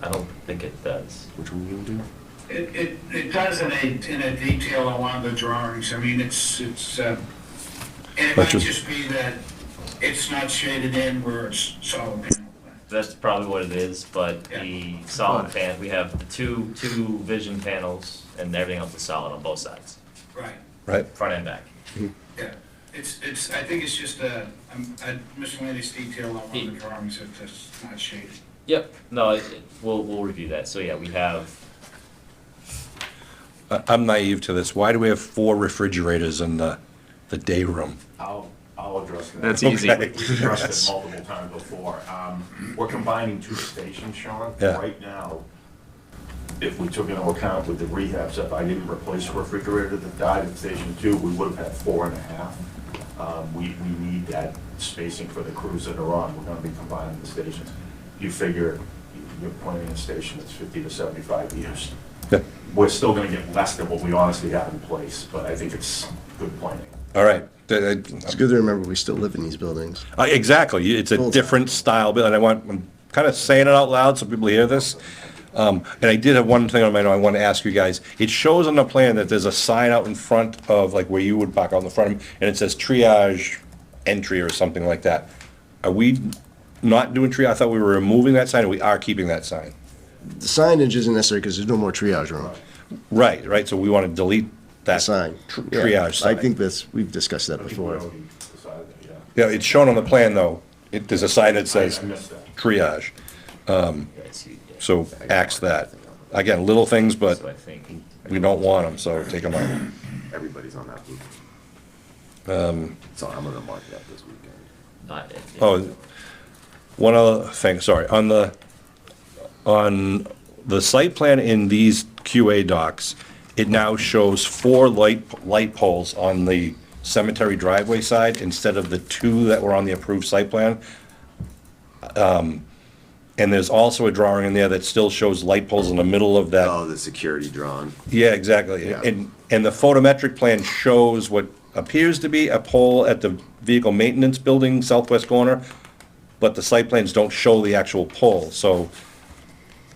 I don't think it does. Which one you gonna do? It does in a detail on one of the drawings. I mean, and it might just be that it's not shaded in where it's solid panel. That's probably what it is, but the solid fan, we have the two vision panels, and everything else is solid on both sides, Right, Right, front and back. yeah. It's, I think it's just a miscellaneous detail on one of the drawings that's not shaded. Yep. No, we'll review that. So yeah, we have, I'm naive to this, why do we have 4 refrigerators in the day room? I'll address that. That's easy. Okay. We've addressed it multiple times before. We're combining 2 stations, Sean. Yeah. Right now, if we took into account with the rehab stuff, I didn't replace a refrigerator that died at Station 2, we would have had 4.5. We need that spacing for the crews that are on. We're gonna be combining the stations. You figure you're planning a station that's 50 to 75 years. Yeah. We're still gonna get less than what we honestly have in place, but I think it's good planning. All right. It's good to remember we still live in these buildings. Exactly, it's a Full different style, and I'm kind of saying it out loud so people hear this. And I did have one thing on my note I want to ask you guys. It shows on the plan that there's a sign out in front of, like, where you would park out in the front of them, and it says triage entry or something like that. Are we not doing triage? I thought we were removing that sign, and we are keeping that sign. The signage isn't necessary because there's no more triage room. Right, so we want to delete The that sign. Yeah, triage sign. I think we've discussed that I think before. we already decided that, yeah. Yeah, it's shown on the plan, though. There's a sign that says I missed that. triage, yeah. so axe that. Again, little things, but So I think. we don't want them, so take them out. Everybody's on that loop. So I'm gonna mark it up this weekend. Not, Oh, one other thing, sorry, on the site plan in these QA docs, it now shows 4 light poles on the cemetery driveway side instead of the two that were on the approved site plan. And there's also a drawing in there that still shows light poles in the middle of that. Oh, the security drawn. Yeah, exactly. Yeah. And the photometric plan shows what appears to be a pole at the vehicle maintenance building southwest corner, but the site plans don't show the actual pole. So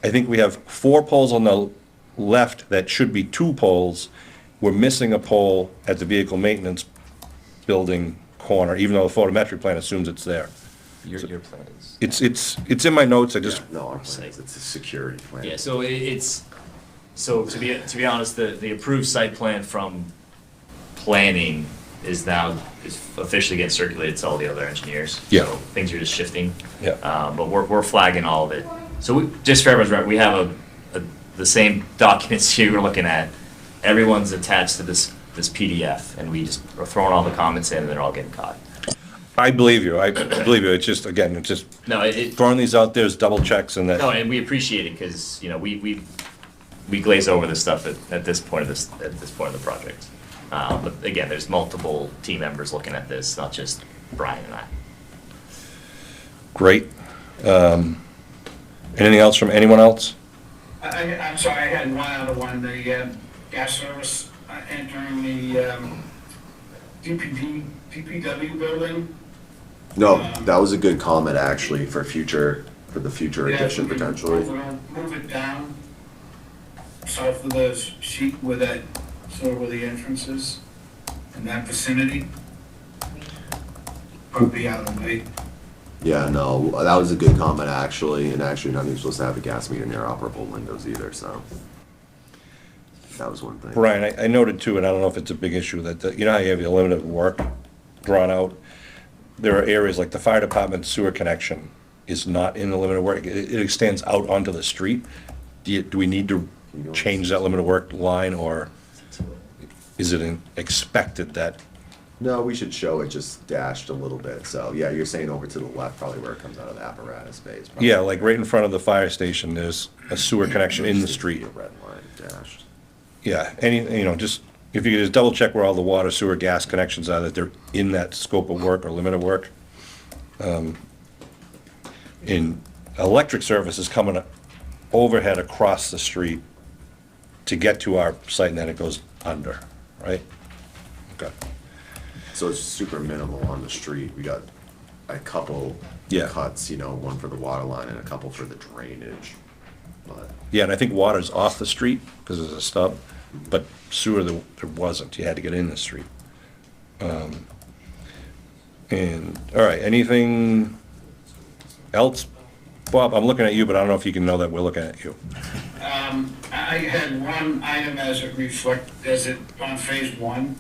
I think we have 4 poles on the left that should be 2 poles. We're missing a pole at the vehicle maintenance building corner, even though the photometric plan assumes it's there. Your plan is. It's in my notes, I just, No, our plan is, it's a security plan. Yeah, so so to be honest, the approved site plan from planning is officially getting circulated to all the other engineers. Yeah. So things are just shifting. Yeah. But we're flagging all of it. So just for everyone's right, we have the same documents you were looking at. Everyone's attached to this PDF, and we just are throwing all the comments in, and they're all getting caught. I believe you, it's just, again, it's just No, throwing these out there is double checks and no, that, and we appreciate it, because, we glaze over this stuff at this point of the project. But again, there's multiple team members looking at this, not just Brian and I. great. Anything else from anyone else? I'm sorry, I had one other one, the gas service entering the DPW building. No, that was a good comment, actually, for the future Yeah, addition we can potentially. Move it down south of the sheet where that, sort of where the entrance is, in that vicinity. Probably out of the way. Yeah, no, that was a good comment, actually, and actually not even supposed to have a gas meter near operable windows either, so. That was one thing. Brian, I noted too, and I don't know if it's a big issue, that, you know how you have your limited work drawn out? There are areas like the fire department sewer connection is not in the limited work, it extends out onto the street. Do we need to change that limited work line, or is it expected that? No, we should show it just dashed a little bit, so, yeah, you're saying over to the left, probably where it comes out of the apparatus space. probably. Yeah, like right in front of the fire station, there's a sewer connection in the street. A red line dashed. Yeah, just, if you could just double check where all the water, sewer, gas connections are, that they're in that scope of work or limit of work. In electric service is coming overhead across the street to get to our site, and then it goes under, right? Okay. So it's super minimal on the street. We got a couple Yeah. cuts, one for the water line and a couple for the drainage. But Yeah, and I think water's off the street because there's a stub, but sewer, there wasn't, you had to get in the street. And, all right, anything else? Bob, I'm looking at you, but I don't know if you can know that we're looking at you. I had one item as it on phase 1.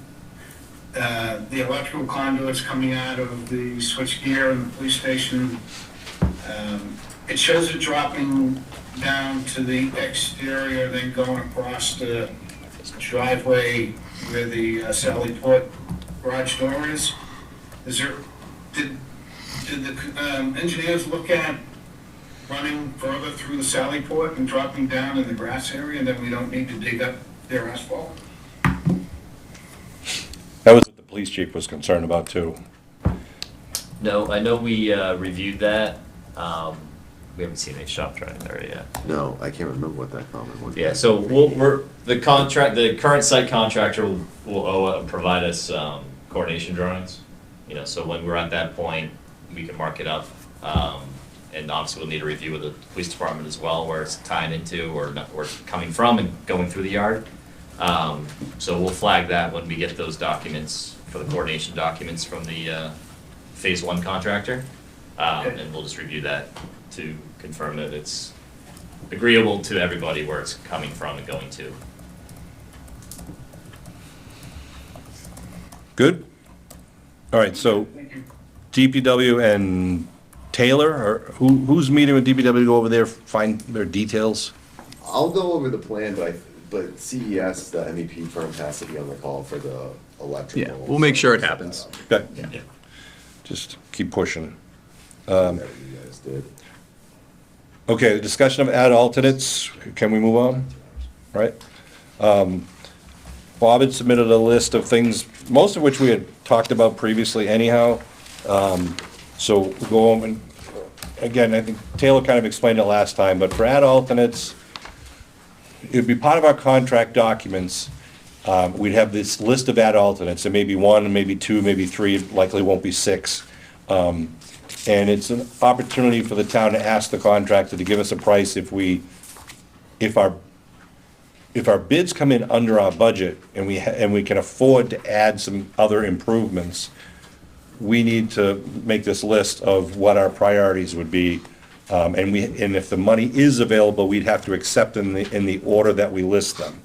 The electrical conduits coming out of the switchgear in the police station. It shows it dropping down to the exterior, then going across the driveway where the Sally Port garage door is. Did the engineers look at running further through the Sally Port and dropping down in the grass area, and then we don't need to dig up their asphalt? That was what the police chief was concerned about too. No, I know we reviewed that. We haven't seen any shop drawing there yet. no, I can't remember what that comment was. Yeah, so the current site contractor will provide us coordination drawings. So when we're at that point, we can mark it up. And obviously we'll need a review with the police department as well, where it's tying into or coming from and going through the yard. So we'll flag that when we get those documents, for the coordination documents from the phase 1 contractor. And we'll just review that to confirm that it's agreeable to everybody where it's coming from and going to. Good? All right, so DPW and Taylor, or who's meeting with DPW to go over there, find their details? I'll go over the plan, but CES, the MEP firm, has to be on the call for the electrical. Yeah, we'll make sure it happens. Okay, Yeah. just keep pushing. Whatever you guys did. Okay, discussion of add alternates, can we move on? Right? Bob had submitted a list of things, most of which we had talked about previously anyhow. So we'll go on, and again, I think Taylor kind of explained it last time, but for ad alternates, it'd be part of our contract documents. We'd have this list of ad alternates, and maybe one, maybe two, maybe three, likely won't be six. And it's an opportunity for the town to ask the contractor to give us a price if our bids come in under our budget and we can afford to add some other improvements, we need to make this list of what our priorities would be. And if the money is available, we'd have to accept in the order that we list them.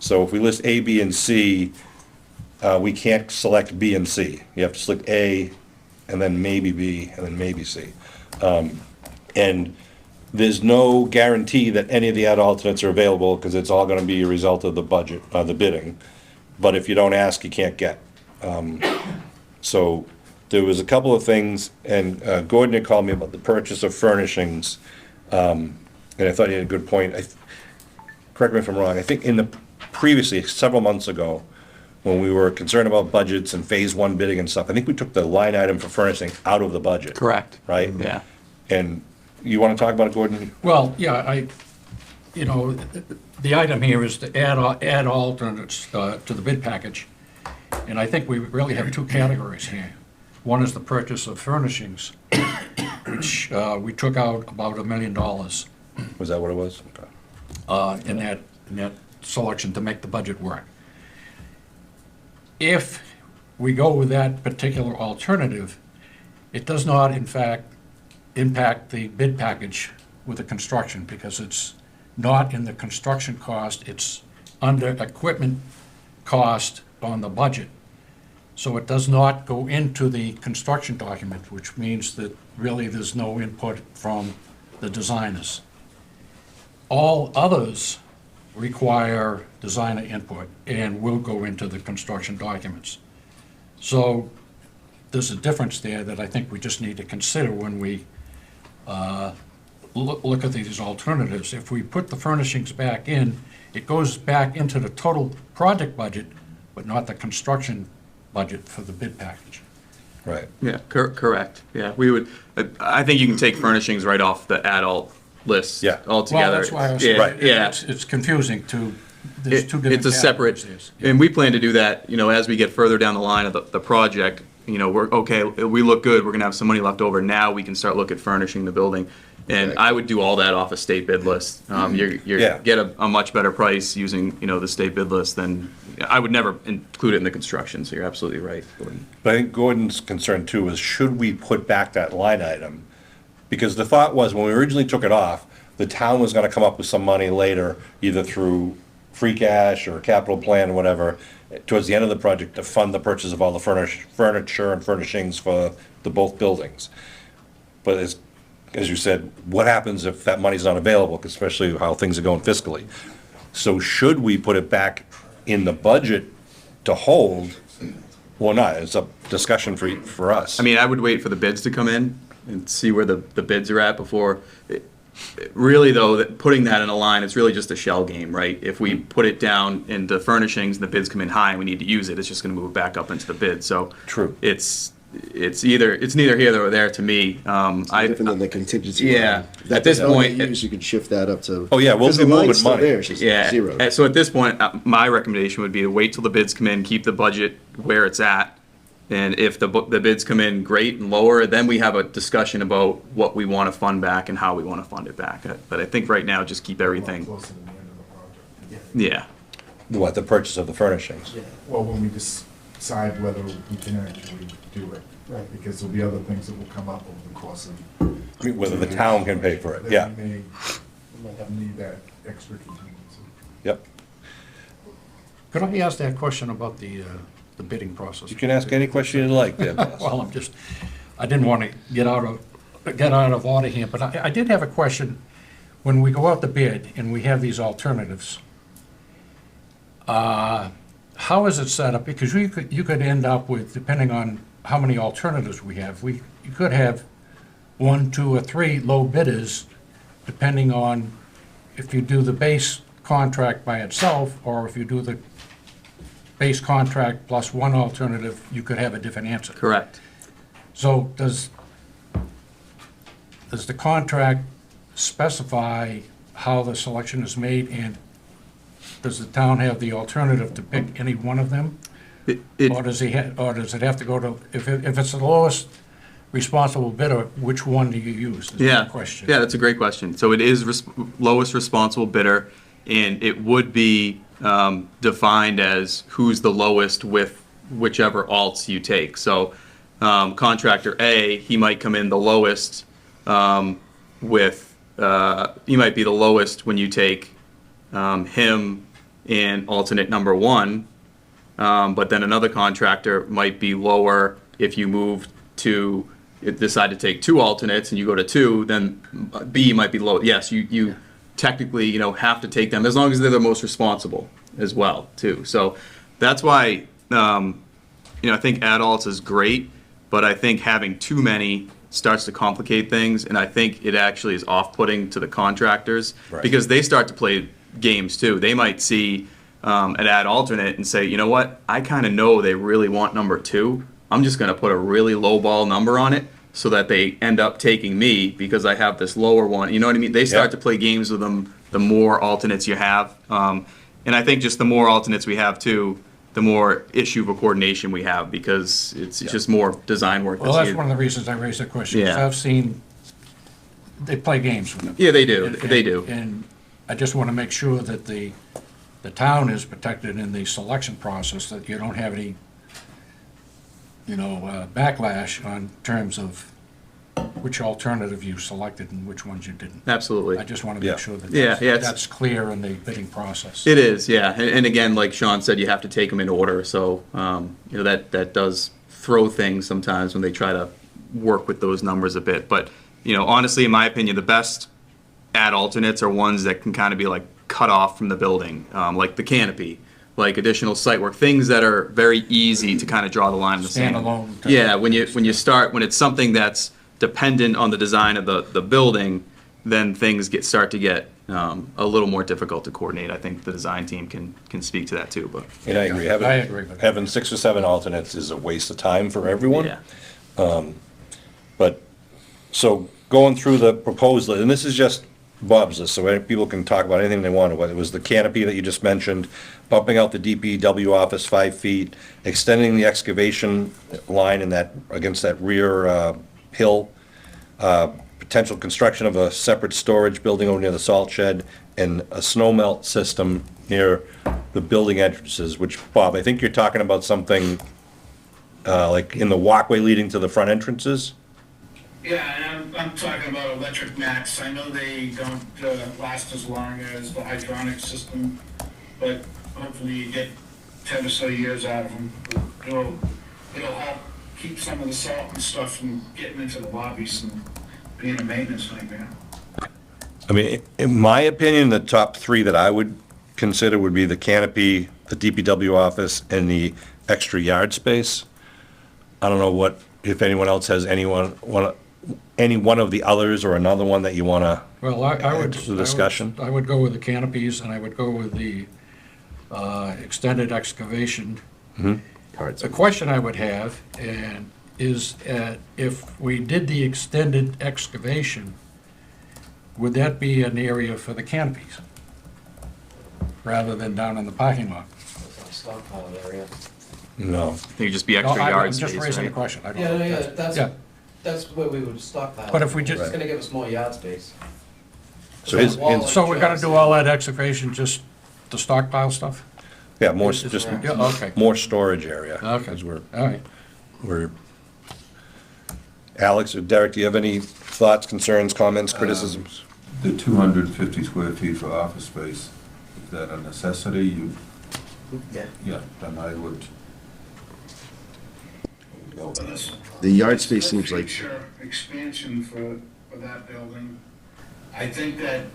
So if we list A, B, and C, we can't select B and C. You have to select A, and then maybe B, and then maybe C. And there's no guarantee that any of the ad alternates are available, because it's all gonna be a result of the budget, the bidding. But if you don't ask, you can't get. So there was a couple of things, and Gordon had called me about the purchase of furnishings, and I thought he had a good point. Correct me if I'm wrong, I think previously, several months ago, when we were concerned about budgets and phase one bidding and stuff, I think we took the line item for furnishing out of the budget. Correct. Right? Yeah. And you want to talk about it, Gordon? Well, yeah, the item here is to add alternates to the bid package. And I think we really have two categories here. One is the purchase of furnishings, which we took out about $1 million Was that what it was? Okay. in that selection to make the budget work. If we go with that particular alternative, it does not, in fact, impact the bid package with the construction, because it's not in the construction cost, it's under equipment cost on the budget. So it does not go into the construction document, which means that really there's no input from the designers. All others require designer input and will go into the construction documents. So there's a difference there that I think we just need to consider when we look at these alternatives. If we put the furnishings back in, it goes back into the total project budget, but not the construction budget for the bid package. Right. Yeah, correct. Yeah, we would, I think you can take furnishings right off the adult list Yeah. altogether. Well, that's why I was Yeah, Right. Yeah. it's confusing to, there's two different It's a separate, categories there. and we plan to do that, as we get further down the line of the project, we're, okay, we look good, we're gonna have some money left over, now we can start looking at furnishing the building. And I would do all that off a state bid list. You Yeah. get a much better price using, the state bid list than, I would never include it in the construction, so you're absolutely right, Gordon. But I think Gordon's concern too was, should we put back that line item? Because the thought was, when we originally took it off, the town was gonna come up with some money later, either through free cash or capital plan or whatever, towards the end of the project to fund the purchase of all the furniture and furnishings for both buildings. But as you said, what happens if that money's not available, especially how things are going fiscally? So should we put it back in the budget to hold or not? It's a discussion for us. I mean, I would wait for the bids to come in and see where the bids are at before. Really, though, putting that in a line, it's really just a shell game, right? If we put it down into furnishings and the bids come in high and we need to use it, it's just gonna move back up into the bid, so. True. It's neither here nor there to me. Different than the contingency. Yeah, line. That at this doesn't point- get used, you can shift that up to. Oh, yeah, we'll because be the moving line's still money. there, it's just Yeah, zero. so at this point, my recommendation would be to wait till the bids come in, keep the budget where it's at. And if the bids come in great and lower, then we have a discussion about what we want to fund back and how we want to fund it back. But I think right now, just keep everything, Closer to the end of the project. yeah. What, the purchase of the furnishings? Well, when we decide whether we can actually do it. Right. Because there'll be other things that will come up over the course of. Whether the town can pay for it, yeah. That we may need that extra contingency. Yep. Could I ask that question about the bidding process? You can ask any question you like there, boss. Well, I didn't want to get out of order here, but I did have a question. When we go out to bid and we have these alternatives, how is it set up? Because you could end up with, depending on how many alternatives we have, you could have 1, 2, or 3 low bidders, depending on if you do the base contract by itself, or if you do the base contract plus one alternative, you could have a different answer. Correct. So does the contract specify how the selection is made, and does the town have the alternative to pick any one of them? Or does it have to go to, if it's the lowest responsible bidder, which one do you use, is Yeah, the question. yeah, that's a great question. So it is lowest responsible bidder, and it would be defined as who's the lowest with whichever alts you take. So contractor A, he might come in the lowest he might be the lowest when you take him in alternate number one, but then another contractor might be lower if you move to, decide to take two alternates and you go to two, then B might be low. Yes, you technically, have to take them as long as they're the most responsible as well, too. So that's why, I think add alts is great, but I think having too many starts to complicate things, and I think it actually is off-putting to the contractors, Right. because they start to play games too. They might see an add alternate and say, you know what, I kind of know they really want number two. I'm just going to put a really low ball number on it so that they end up taking me because I have this lower one. You know what I mean? They start to play games with them the more alternates you have. And I think just the more alternates we have too, the more issue of coordination we have, because it's just more design work. Well, that's one of the reasons I raised that question, because Yeah. I've seen, they play games with them. Yeah, they do. And- They do. And I just want to make sure that the town is protected in the selection process, that you don't have any, backlash on terms of which alternative you selected and which ones you didn't. Absolutely. I just want to Yeah. make sure that Yeah, yeah, it's- that's clear in the bidding process. It is, yeah. And again, like Sean said, you have to take them in order. So, that does throw things sometimes when they try to work with those numbers a bit. But, honestly, in my opinion, the best add alternates are ones that can kind of be like cut off from the building, like the canopy, like additional site work, things that are very easy to kind of draw the line in the sand. Standalone type. Yeah, when it's something that's dependent on the design of the building, then things start to get a little more difficult to coordinate. I think the design team can speak to that too, but. And I agree. I agree with that. Having 6 or 7 alternates is a waste of time for everyone. Yeah. But, so going through the proposal, and this is just Bob's list, so people can talk about anything they want. Whether it was the canopy that you just mentioned, bumping out the DPW office 5 feet, extending the excavation line against that rear hill, potential construction of a separate storage building over near the salt shed, and a snow melt system near the building entrances, which, Bob, I think you're talking about something like in the walkway leading to the front entrances? Yeah, and I'm talking about electric mats. I know they don't last as long as the hydronic system, but hopefully you get 10 or so years out of them. It'll help keep some of the salt and stuff from getting into the lobbies and being a maintenance nightmare. I mean, in my opinion, the top 3 that I would consider would be the canopy, the DPW office, and the extra yard space. I don't know if anyone else has any one of the others or another one that you want to Well, I would. add to the discussion. I would go with the canopies, and I would go with the extended excavation. The question I would have is if we did the extended excavation, would that be an area for the canopies? Rather than down in the parking lot? Stockpile area. No. It could just be extra No, yard I'm space, just raising the right? question. I don't Yeah, know. no, yeah, Yeah. that's where we would stockpile. But if we just- It's gonna give us more yard space. So his, Wall like So we're gonna Joe do said. all that excavation, just the stockpile stuff? yeah, more, It's just around. Yeah, okay. more storage area. Okay. 'Cause All right. we're, Alex or Derek, do you have any thoughts, concerns, comments, criticisms? The 250 square feet for office space, is that a necessity? Yeah, then I would go with that. The yard space seems like, Future expansion for that building. I think that,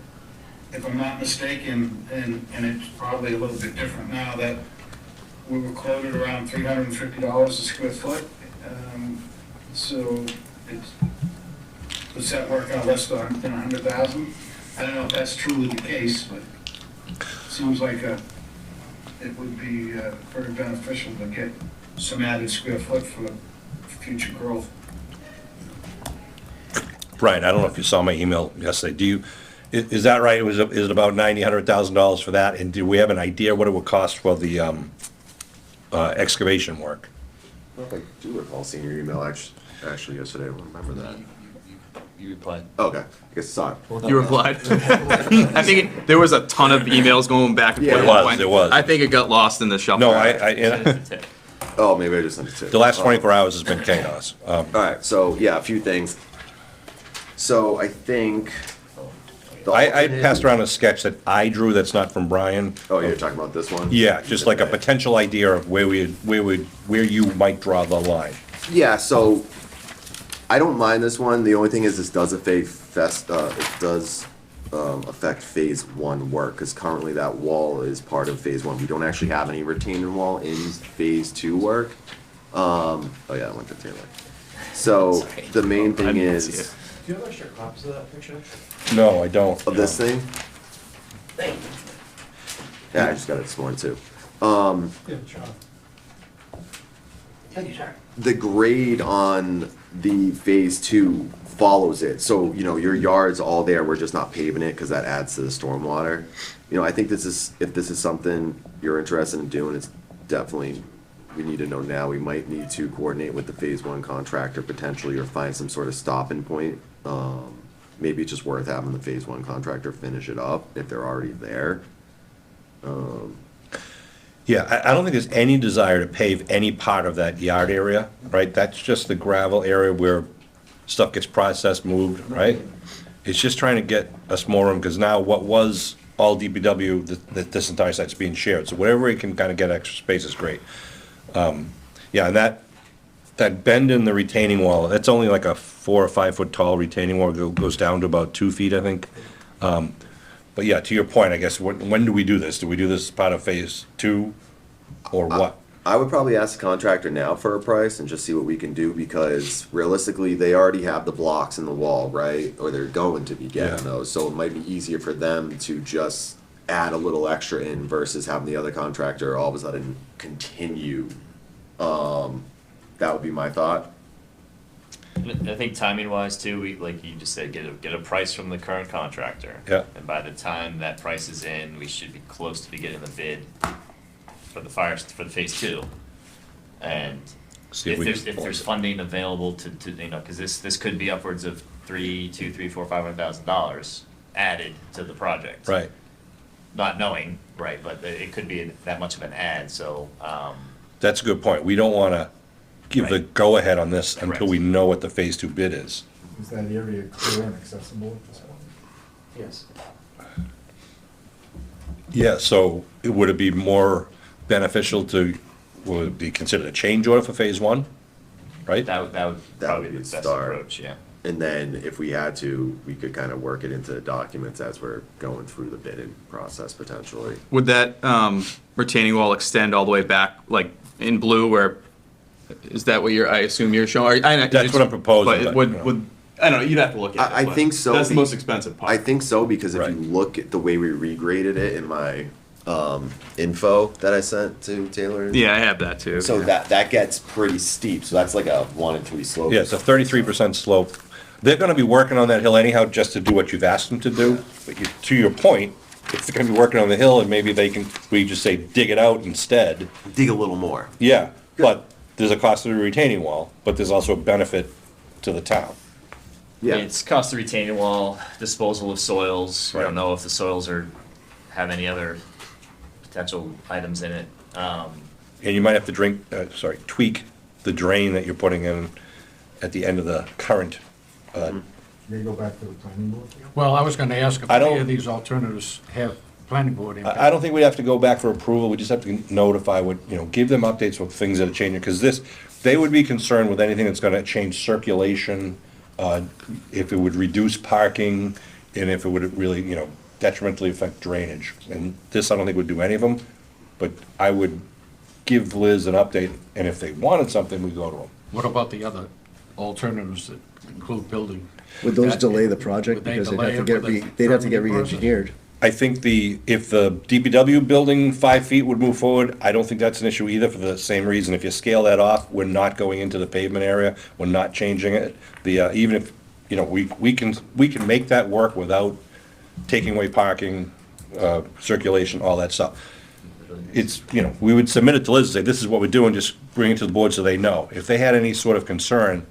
if I'm not mistaken, and it's probably a little bit different now, that we were quoted around $350 a square foot. So does that work out less than 100,000? I don't know if that's truly the case, but it seems like it would be very beneficial to get some added square foot for future growth. Brian, I don't know if you saw my email yesterday. Is that right? Is it about $100,000 for that? And do we have an idea what it would cost for the excavation work? I don't know if I do recall seeing your email actually yesterday, I don't remember that. You replied. Okay, I guess I saw it. You replied. I think there was a ton of emails going back and forth. Yeah, it was. I think it got lost in the shuffle. No, Oh, maybe I just sent it to. the last 24 hours has been chaos. All right, so, yeah, a few things. So I think. the I alternate- passed around a sketch that I drew that's not from Brian. Oh, you're talking about this one? Yeah, just like a Okay. potential idea of where you might draw the line. Yeah, so I don't mind this one. The only thing is this does affect affect phase one work, because currently that wall is part of phase one. We don't actually have any retaining wall in phase two work. Oh yeah, I went to Taylor. So the main thing is, Do you have extra copies of that picture? No, I don't. of this thing, Thank you. yeah, I just got it this morning too. Thank you, sir. The grade on the phase two follows it. So, you know, your yard's all there, we're just not paving it because that adds to the stormwater. You know, I think this is, if this is something you're interested in doing, it's definitely, we need to know now. We might need to coordinate with the phase one contractor potentially, or find some sort of stopping point. Maybe it's just worth having the phase one contractor finish it up if they're already there. Yeah, I don't think there's any desire to pave any part of that yard area, right? That's just the gravel area where stuff gets processed, moved, right? It's just trying to get us more room, because now what was all DPW, this entire site's being shared. So whatever we can kind of get extra space is great. Yeah, and that bend in the retaining wall, that's only like a 4 or 5 foot tall retaining wall, goes down to about 2 feet, I think. But yeah, to your point, I guess, when do we do this? Do we do this as part of phase two, or what? I would probably ask the contractor now for a price and just see what we can do, because realistically, they already have the blocks in the wall, right? Or they're going to be getting Yeah. those, so it might be easier for them to just add a little extra in versus having the other contractor all of a sudden continue. That would be my thought. I think timing wise too, we, like you just said, get a price from the current contractor. Yeah. And by the time that price is in, we should be close to be getting the bid for the phase two. And See if we there's funding available to, you know, cause this could be upwards of $500,000 added to the project. Right. Not knowing, right, but it could be that much of an add, so, That's a good point. We don't want to give the Right. go-ahead on this until Correct. we know what the phase two bid is. Is that area clear and accessible at this point? Yes. Yeah, so would it be more beneficial to, would it be considered a change order for phase one? Right? that would That probably would be be the the best start. approach, yeah. And then if we had to, we could kind of work it into the documents as we're going through the bidding process potentially. Would that retaining wall extend all the way back, like in blue, where, is that what I assume you're showing? That's what I'm proposing, But but, you know. would, I don't know, you'd have to look at it. I but think so. That's the most expensive part. I think so, because if Right. you look at the way we regraded it in my info that I sent to Taylor. Yeah, I have that too. So that gets pretty steep, so that's like a 1 in 3 slope. Yeah, it's a 33% slope. They're going to be working on that hill anyhow, just to do what you've asked them to do. But to your point, if they're going to be working on the hill, and maybe we just say dig it out instead. Dig a little more. Yeah, but there's a cost to the retaining wall, but there's also a benefit to the town. Yeah. It's cost of retaining wall, disposal of soils. We Right. don't know if the soils have any other potential items in it. And you might have to tweak the drain that you're putting in at the end of the current. May go back to the planning board? Well, I was gonna ask if I any don't- of these alternatives have planning board impact. I don't think we'd have to go back for approval, we just have to notify give them updates with things that are changing, because they would be concerned with anything that's gonna change circulation, if it would reduce parking, and if it would really, detrimentally affect drainage. And this, I don't think would do any of them, but I would give Liz an update, and if they wanted something, we'd go to them. What about the other alternatives that include building? Would those That- delay the project would they because delay it with the they'd have to get permitting process? re-engineered? I think if the DPW building 5 feet would move forward, I don't think that's an issue either for the same reason. If you scale that off, we're not going into the pavement area, we're not changing it. Even if, we can make that work without taking away parking, circulation, all that stuff. It's, we would submit it to Liz and say, this is what we're doing, just bring it to the board so they know. If they had any sort of concern,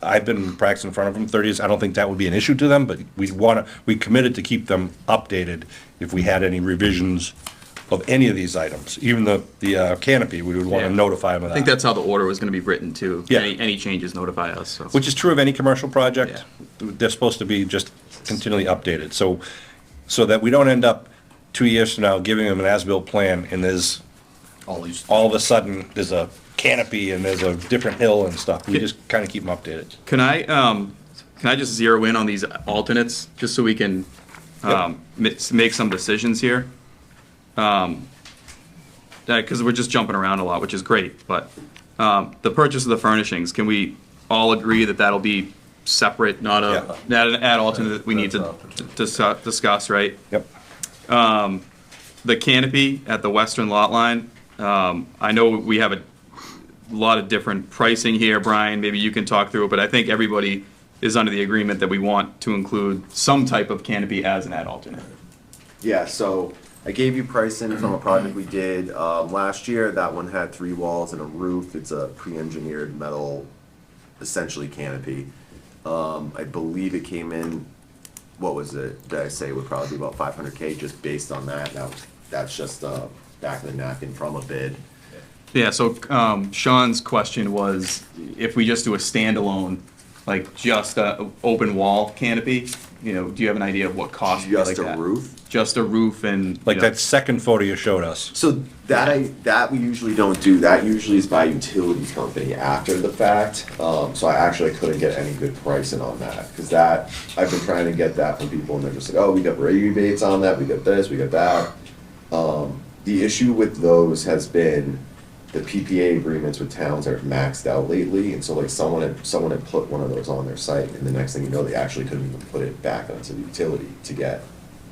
I've been practicing in front of them 30 years, I don't think that would be an issue to them, but we committed to keep them updated if we had any revisions of any of these items. Even the canopy, we would want to Yeah. notify them of I that. think that's how the order was gonna be written too. Yeah. Any changes, notify us, so. Which is true of any commercial project. They're supposed to be just continually updated, so that we don't end up 2 years from now giving them an as-built plan and there's, all of a sudden, there's a canopy and there's a different hill and stuff. We just kind of keep them updated. Can I just zero in on these alternates, just so we can, make some decisions here? Because we're just jumping around a lot, which is great, but, the purchase of the furnishings, can we all agree that that'll be separate, not an add alternate that we need to discuss, right? Yep. The canopy at the western lot line, I know we have a lot of different pricing here, Brian, maybe you can talk through it, but I think everybody is under the agreement that we want to include some type of canopy as an add alternate. Yeah, so I gave you pricing from a project we did last year. That one had 3 walls and a roof. It's a pre-engineered metal, essentially canopy. I believe it came in, what was it, did I say would probably be about $500K just based on that. That's just back of the napkin from a bid. Yeah, so Sean's question was, if we just do a standalone, like just a open wall canopy, do you have an idea of what cost would be like Just a that? roof? Just a roof and. Like that second photo you showed us. So that we usually don't do. That usually is by utilities company after the fact. So I actually couldn't get any good pricing on that because I've been trying to get that from people and they're just like, oh, we got rebates on that, we got this, we got that. The issue with those has been the PPA agreements with towns are maxed out lately, and so like someone had put one of those on their site, and the next thing you know, they actually couldn't even put it back onto the utility to get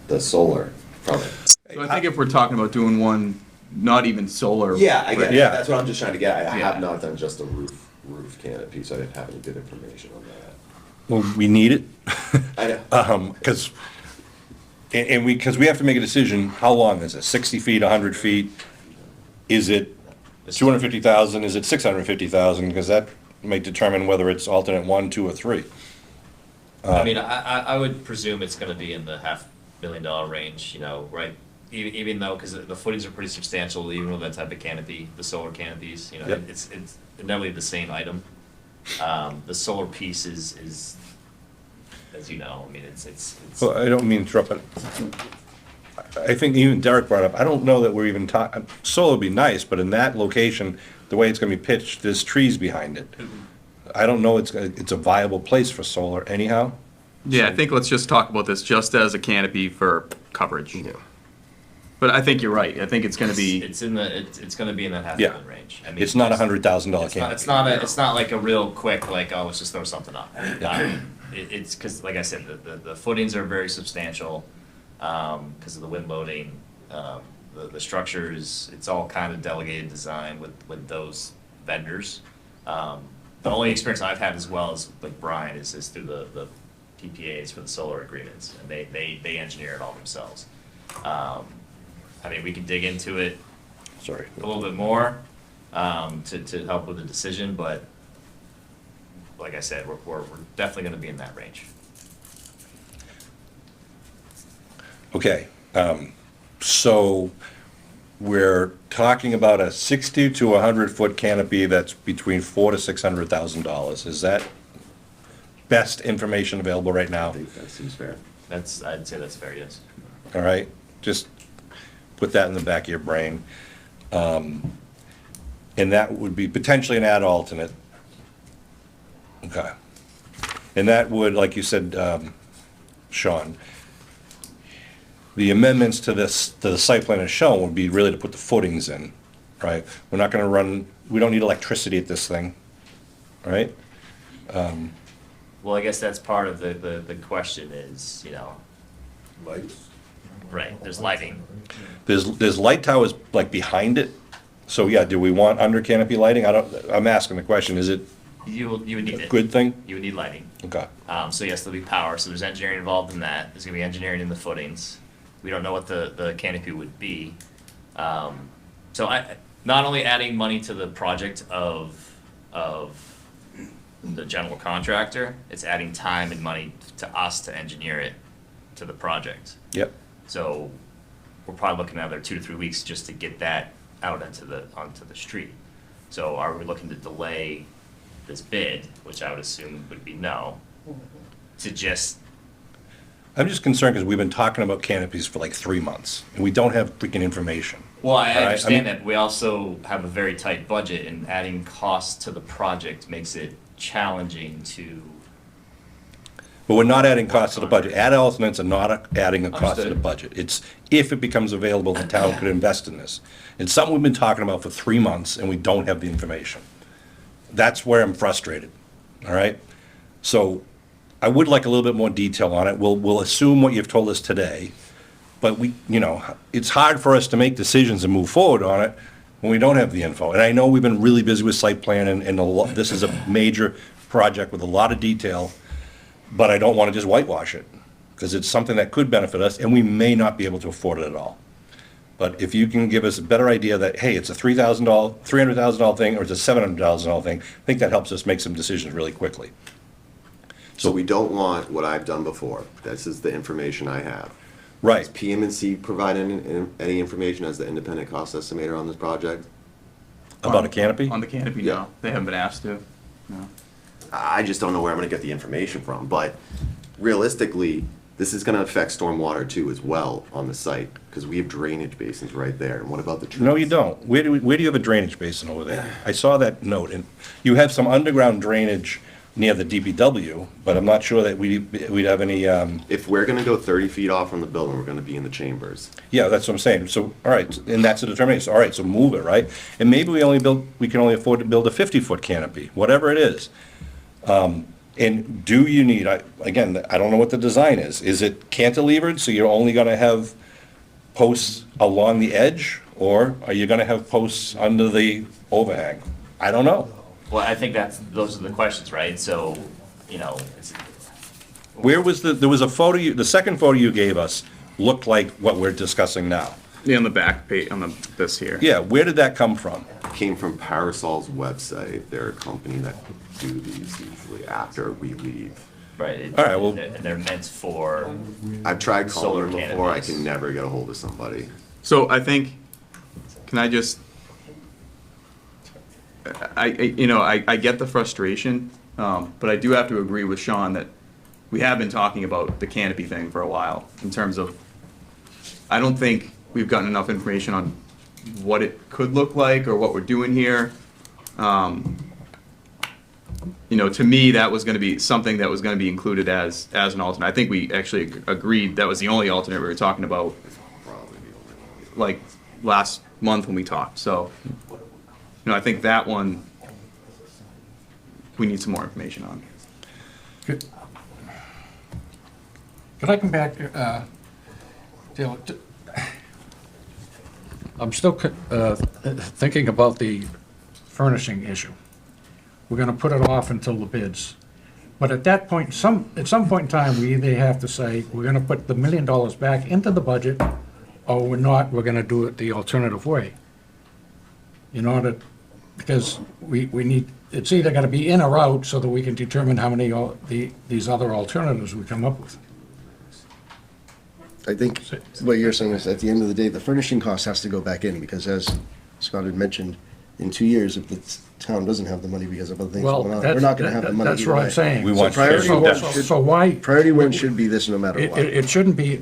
the solar from it. So I think if we're talking about doing one, not even solar. Yeah, I get it. Yeah. That's what I'm just trying to get. I Yeah. have not done just a roof canopy, so I didn't have any good information on that. Well, we need it. I know. Because we have to make a decision, how long is it? 60 feet, 100 feet? Is it 250,000? Is it 650,000? Because that may determine whether it's alternate 1, 2, or 3. I mean, I would presume it's gonna be in the $500,000 range, right? Even though, because the footings are pretty substantial, even with that type of canopy, the solar canopies, Yep. it's inevitably the same item. The solar piece is, as you know, I mean, it's. Well, I don't mean to interrupt, but I think even Derek brought up, I don't know that we're even talking, solar would be nice, but in that location, the way it's gonna be pitched, there's trees behind it. I don't know it's a viable place for solar anyhow. Yeah, I think let's just talk about this just as a canopy for coverage. But I think you're right. I think it's gonna be. It's gonna be in that $500,000 Yeah. range. I mean, It's not $100,000 It's not, canopy. it's not like a real quick, like, oh, let's just throw something up. It's because, like I said, the footings are very substantial, because of the wind loading. The structures, it's all kind of delegated design with those vendors. The only experience I've had as well as like Brian is through the PPAs for the solar agreements, and they engineer it all themselves. I mean, we can dig into it Sorry. a little bit more, to help with the decision, but like I said, we're definitely gonna be in that range. Okay, so we're talking about a 60 to 100-foot canopy that's between $400,000 to $600,000. Is that best information available right now? I think that seems fair. I'd say that's fair, yes. All right, just put that in the back of your brain. And that would be potentially an add alternate. Okay. And that would, like you said, Sean, the amendments to the site plan as shown would be really to put the footings in, right? We're not gonna run, we don't need electricity at this thing, right? Well, I guess that's part of the question is, Lights? right, there's lighting. There's light towers like behind it. So yeah, do we want under canopy lighting? I'm asking the question, is it You would need a it. good thing? You would need lighting. Okay. So yes, there'll be power, so there's engineering involved in that, there's gonna be engineering in the footings. We don't know what the canopy would be. So not only adding money to the project of the general contractor, it's adding time and money to us to engineer it to the project. Yep. So we're probably looking at another 2 to 3 weeks just to get that out onto the street. So are we looking to delay this bid, which I would assume would be no, to just, I'm just concerned because we've been talking about canopies for like 3 months and we don't have freaking information. well, I All right, I understand mean- that, but we also have a very tight budget, and adding costs to the project makes it challenging to. But we're not adding costs to the budget. Add alternates are not adding a cost to the Understood. budget. It's if it becomes available, the town could invest in this. It's something we've been talking about for 3 months and we don't have the information. That's where I'm frustrated, all right? So I would like a little bit more detail on it. We'll assume what you've told us today, but it's hard for us to make decisions and move forward on it when we don't have the info. And I know we've been really busy with site plan and this is a major project with a lot of detail, but I don't want to just whitewash it because it's something that could benefit us and we may not be able to afford it at all. But if you can give us a better idea that, hey, it's a $300,000 thing or it's a $700,000 thing, I think that helps us make some decisions really quickly. So we don't want what I've done before. This is the information I have. Right. Does PM&C provide any information as the independent cost estimator on this project? About a canopy? On the canopy, Yeah. no, they haven't been asked to, no. I just don't know where I'm gonna get the information from, but realistically, this is gonna affect stormwater too as well on the site, because we have drainage basins right there, and what about the trees? No, you don't. Where do you have a drainage basin over there? I saw that note, and you have some underground drainage near the DPW, but I'm not sure that we'd have any, If we're gonna go 30 feet off from the building, we're gonna be in the chambers. yeah, that's what I'm saying. So, all right, and that's a determination. All right, so move it, right? And maybe we can only afford to build a 50-foot canopy, whatever it is. And do you need, again, I don't know what the design is. Is it cantilevered, so you're only gonna have posts along the edge? Or are you gonna have posts under the overhang? I don't know. Well, I think those are the questions, right? So, it's, Where was there was a photo, the second photo you gave us looked like what we're discussing now. Yeah, on the back page, this here. Yeah, where did that come from? Came from Parasol's website. They're a company that do these usually after we leave. right. All right, well- And they're meant for, I've tried Solar calling them before, I canopies. can never get a hold of somebody. So I think, can I just, I get the frustration, but I do have to agree with Sean that we have been talking about the canopy thing for a while, in terms of, I don't think we've gotten enough information on what it could look like or what we're doing here. To me, that was gonna be something that was gonna be included as an alternate. I think we actually agreed that was the only alternate we were talking about, like, last month when we talked, so, I think that one, we need some more information on. Could I come back, I'm still thinking about the furnishing issue. We're gonna put it off until the bids. But at that point, at some point in time, we either have to say, we're gonna put the $1 million back into the budget, or we're not, we're gonna do it the alternative way. In order, because we need, it's either gonna be in or out so that we can determine how many, these other alternatives we come up with. I think what you're saying is, at the end of the day, the furnishing cost has to go back in, because as Scott had mentioned, in 2 years, if the town doesn't have the money because of other things Well, going on, we're not gonna have the money that's either what I'm way. saying. We want priority fair- one So should- so why? Priority one should be this no matter what. It shouldn't be,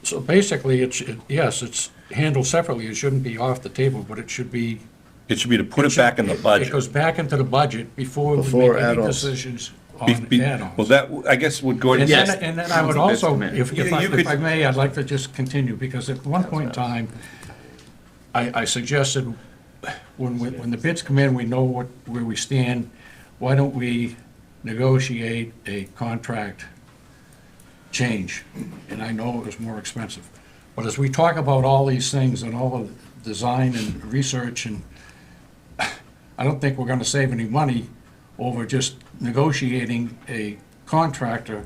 so basically, yes, it's handled separately, it shouldn't be off the table, but it should be. It should be to put it back in the It budget. goes back into the budget before we Before make any add-ons. decisions Be- on be- add-ons. Well, that, I guess what Gordon And said. then I would Once the bids also, come in. if You I could- may, I'd like to just continue, because at one point in time, I suggested, when the bids come in, we know where we stand, why don't we negotiate a contract change, and I know it was more expensive. But as we talk about all these things and all the design and research, and I don't think we're gonna save any money over just negotiating a contractor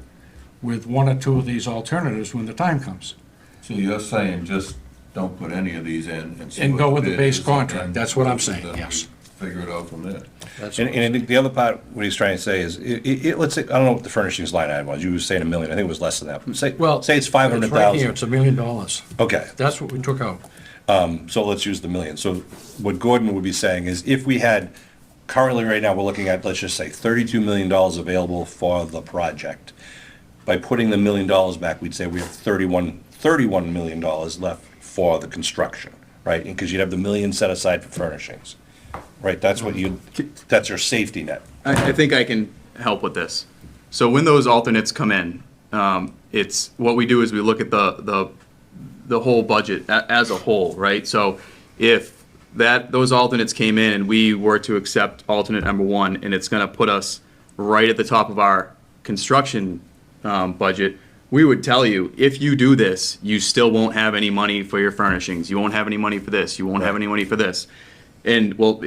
with one or two of these alternatives when the time comes. So you're saying just don't put any of these in and see And what go with the bid base is, contract. and That's what I'm then saying, we yes. Figure it out from there. That's And I think the other part, what he's trying to say is, let's say, I don't know what the furnishings line item was, you were saying 1 million, I think it was less than that. Say it's It's right here, 500,000. it's $1 million. Okay, That's what we took out. so let's use the million. So what Gordon would be saying is, if we had, currently right now, we're looking at, let's just say, $32 million available for the project. By putting the $1 million back, we'd say we have $31 million left for the construction, right? Because you'd have the $1 million set aside for furnishings, right? That's what that's your safety net. I think I can help with this. So when those alternates come in, it's, what we do is we look at the whole budget as a whole, right? So if those alternates came in and we were to accept alternate number 1, and it's gonna put us right at the top of our construction budget, we would tell you, if you do this, you still won't have any money for your furnishings, you won't have any money for this, you won't have any money for this. And, well,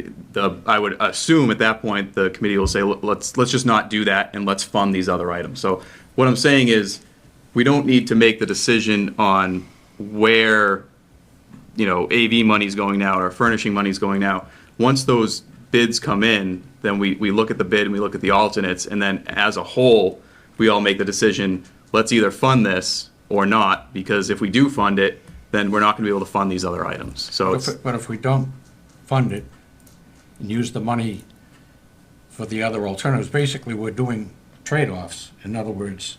I would assume at that point, the committee will say, let's just not do that, and let's fund these other items. So what I'm saying is, we don't need to make the decision on where, AV money's going now, or furnishing money's going now. Once those bids come in, then we look at the bid and we look at the alternates, and then as a whole, we all make the decision, let's either fund this or not, because if we do fund it, then we're not gonna be able to fund these other items. So it's, But if we don't fund it and use the money for the other alternatives, basically, we're doing trade-offs. In other words,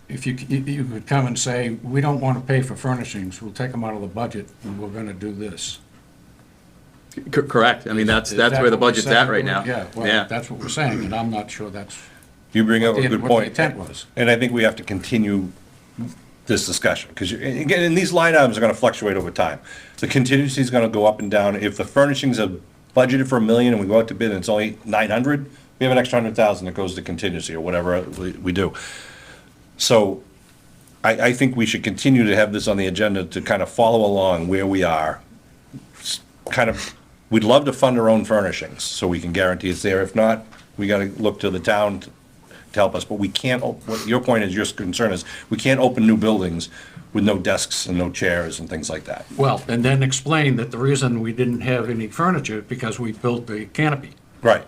if you could come and say, we don't want to pay for furnishings, we'll take them out of the budget, and we're gonna do this. correct. I mean, that's Is that where the what we're budget's saying? at right now. Yeah, well, that's what we're saying, and I'm not sure that's You bring up a what good the point. intent was. And I think we have to continue this discussion, because again, and these line items are gonna fluctuate over time. The contingency is gonna go up and down. If the furnishings are budgeted for $1 million and we go out to bid and it's only 900, we have an extra 100,000 that goes to contingency or whatever we do. So I think we should continue to have this on the agenda to kind of follow along where we are. We'd love to fund our own furnishings, so we can guarantee it's there. If not, we gotta look to the town to help us, but we can't, what your point is, your concern is, we can't open new buildings with no desks and no chairs and things like that. Well, and then explain that the reason we didn't have any furniture is because we built the canopy. Right.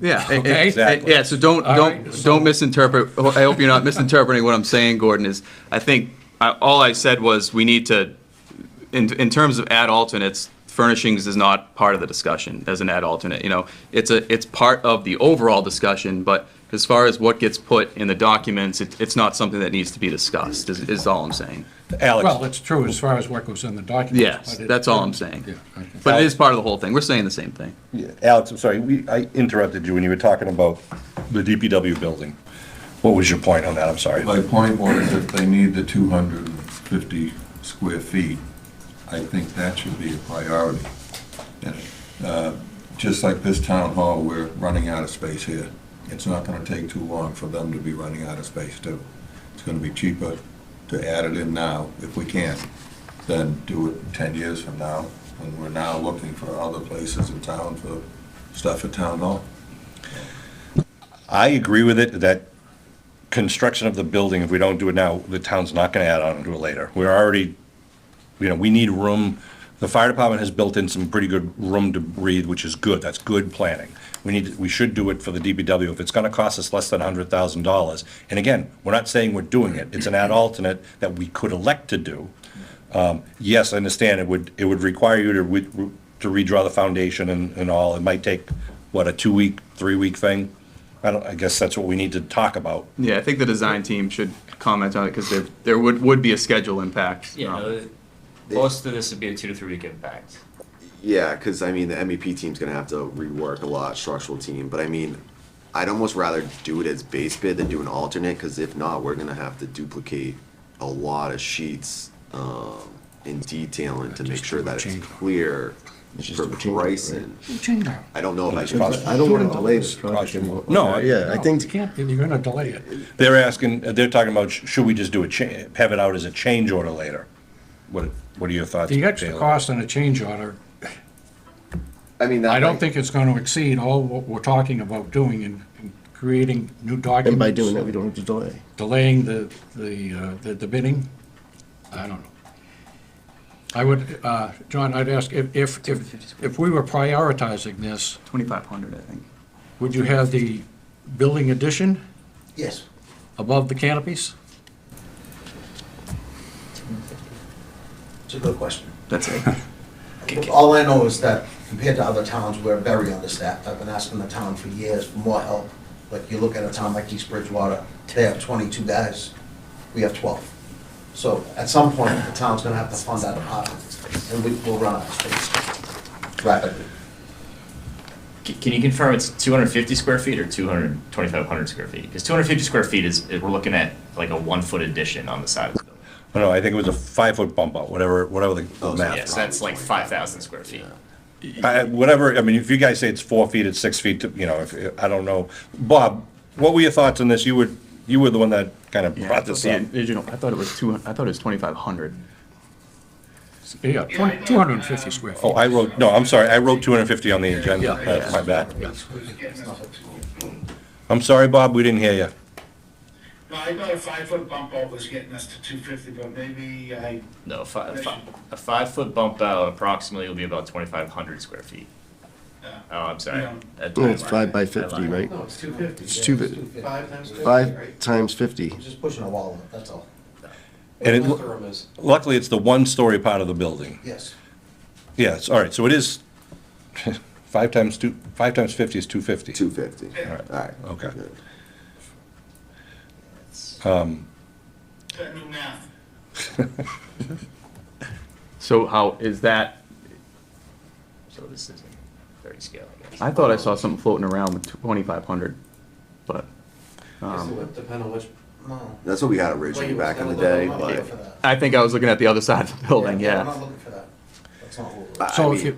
Yeah, Okay. Exactly. yeah, so don't misinterpret, I hope you're not misinterpreting what I'm saying, Gordon, is, I think, all I said was, we need to, in terms of ad alternates, furnishings is not part of the discussion as an ad alternate, it's part of the overall discussion, but as far as what gets put in the documents, it's not something that needs to be discussed, is all I'm saying. Well, Alex, it's true as far as what goes in the documents. Yes, but it- that's all I'm saying. Yeah, okay. But it is part of the whole thing, we're saying the same thing. Alex, I'm sorry, I interrupted you when you were talking about the DPW building. What was your point on that? I'm sorry. My point was, if they need the 250 square feet, I think that should be a priority. Just like this town hall, we're running out of space here. It's not gonna take too long for them to be running out of space too. It's gonna be cheaper to add it in now, if we can, than do it 10 years from now, when we're now looking for other places in town for stuff at town hall. I agree with it, that construction of the building, if we don't do it now, the town's not gonna add on to it later. We're already, we need room. The fire department has built in some pretty good room to breathe, which is good, that's good planning. We should do it for the DPW, if it's gonna cost us less than $100,000. And again, we're not saying we're doing it, it's an ad alternate that we could elect to do. Yes, I understand, it would require you to redraw the foundation and all. It might take, what, a 2-week, 3-week thing? I guess that's what we need to talk about. Yeah, I think the design team should comment on it, because there would be a schedule impact. Most of this would be a 2 to 3 week impact. Yeah, because I mean, the MEP team's gonna have to rework a lot, structural team, but I mean, I'd almost rather do it as base bid than do an alternate, because if not, we're gonna have to duplicate a lot of sheets in detailing to make sure that it's clear It's just for a change order, price right? and Change now. I don't know if I It's should. cost- I don't want to delay this project Caution. anymore. No, I- Yeah, I You think, can't, you're gonna delay it. They're asking, they're talking about, should we just do have it out as a change order later? What are your thoughts? The extra Taylor? cost on a change order, I mean, that I don't might- think it's gonna exceed all what we're talking about doing and creating new documents. and by doing that, we don't have to delay. Delaying the bidding, I don't know. I would, John, I'd ask, if we were prioritizing this, 2,500, I think. would you have the building addition Yes. above the canopies? It's a good question. That's it. All I know is that compared to other towns, we're very understaffed. I've been asking the town for years for more help. Like you look at a town like East Bridgewater, they have 22 guys. We have 12. So at some point, the town's gonna have to fund that department, and we'll run out of space rapidly. Can you confirm it's 250 square feet or 2,500 square feet? Because 250 square feet we're looking at like a 1-foot addition on the side of the building. Oh, no, I think it was a 5-foot bump out, whatever the math. Yes, that's like 5,000 square feet. Whatever, I mean, if you guys say it's 4 feet, it's 6 feet, you know, I don't know. Bob, what were your thoughts on this? You were the one that kind of Yeah, I brought thought this the up. original, I thought it was 2,500. Yeah, 250 square feet. Oh, I wrote 250 on the agenda. Yeah. That's my bad. Was getting us to 250. I'm sorry, Bob, we didn't hear you. No, I thought a 5-foot bump out was getting us to 250, but maybe No, a 5-foot bump out approximately will be about 2,500 square feet. Oh, I'm sorry. Yeah. No, it's 5 by 50, right? No, it's 250. It's Yeah, 250. 5 times 50, 5 right? times 50. We're just pushing a wall up, that's all. And Most of them is, luckily, it's the one-story part of the building. Yes. Yes, all right, so it is 5 times 50 is 250. 250. Yeah. All right. Okay. Good. that new math. So how is that, So this isn't very scale, I guess. I thought I saw something floating around with 2,500, but, guess it would depend on which, No. That's what we had originally back in the day, I'm not looking but for that. I think I was looking at the other side of the building, I'm yeah. not looking for that. That's not what we're. So I if mean,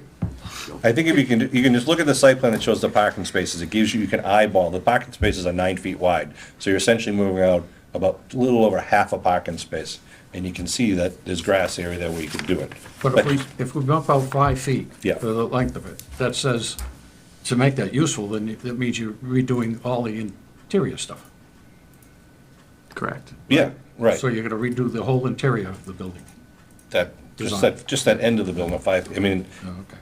you, I think if you can just look at the site plan that shows the parking spaces, it gives you can eyeball, the parking spaces are 9 feet wide. So you're essentially moving out about a little over half a parking space. And you can see that there's grass area there where you can do it. but if we bump out 5 feet Yeah. for the length of it, that says, to make that useful, then that means you're redoing all the interior stuff. Correct. Yeah, right. So you're gonna redo the whole interior of the building. Just that end of the building, 5, I mean, Oh, okay.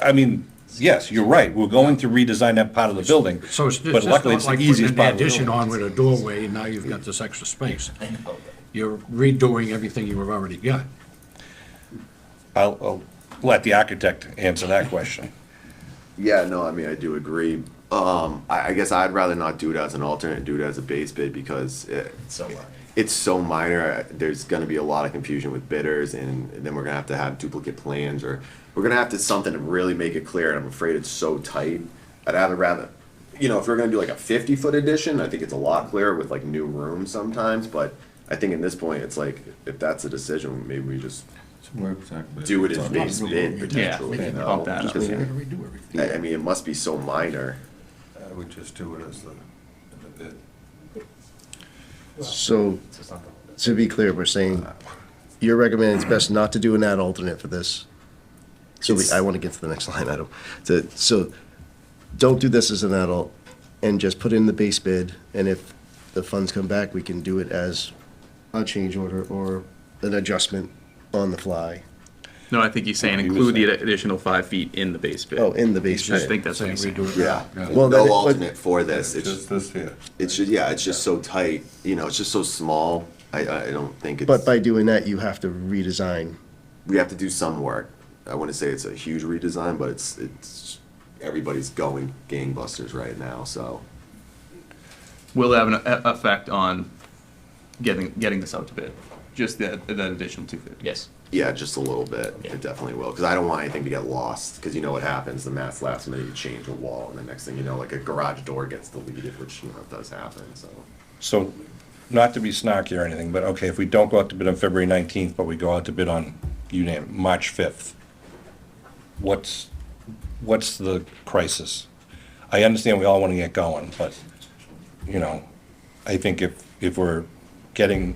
I mean, yes, you're right, we're going to redesign that part of the building. So it's just But not luckily, it's the like putting easiest an part of the addition building. on with a doorway, and now you've got this extra space. You're redoing everything you have already got. I'll let the architect answer that question. yeah, no, I mean, I do agree. I guess I'd rather not do it as an alternate, do it as a base bid because it's so minor. There's gonna be a lot of confusion with bidders and then we're gonna have duplicate plans or we're gonna have to something to really make it clear and I'm afraid it's so tight. I'd rather, if we're gonna do like a 50-foot addition, I think it's a lot clearer with like new rooms sometimes, but I think at this point, it's like, if that's a decision, maybe we just do it as base bid potentially, we you can know? bump that up. Because, You're gonna redo everything. I mean, it must be so minor. I would just do it as the bid. So, to be clear, we're saying, you're recommending it's best not to do an ad alternate for this. So I want to get to the next line item. So, don't do this as an adult, and just put in the base bid, and if the funds come back, we can do it as a change order or an adjustment on the fly. No, I think he's saying He was include the saying- additional 5 feet in the base bid. Oh, in the base I bid. think that's what he's saying. Redo it. Yeah. Well, then No it- but- alternate for this. It's Just this here. it's just so tight, it's just so small. I don't think it's. But by doing that, you have to redesign. We have to do some work. I wouldn't say it's a huge redesign, but it's everybody's going gangbusters right now, so. Will it have an effect on getting this out to bid? Just that additional 250? Yes. Yeah, just a little bit. Yeah. It definitely will, because I don't want anything to get lost, because you know what happens, the math last minute, you change a wall, and the next thing you know, like a garage door gets deleted, which, does happen, so. So, not to be snarky or anything, but okay, if we don't go out to bid on February 19th, but we go out to bid on, you name it, March 5th, what's the crisis? I understand we all want to get going, but, you know, I think if we're getting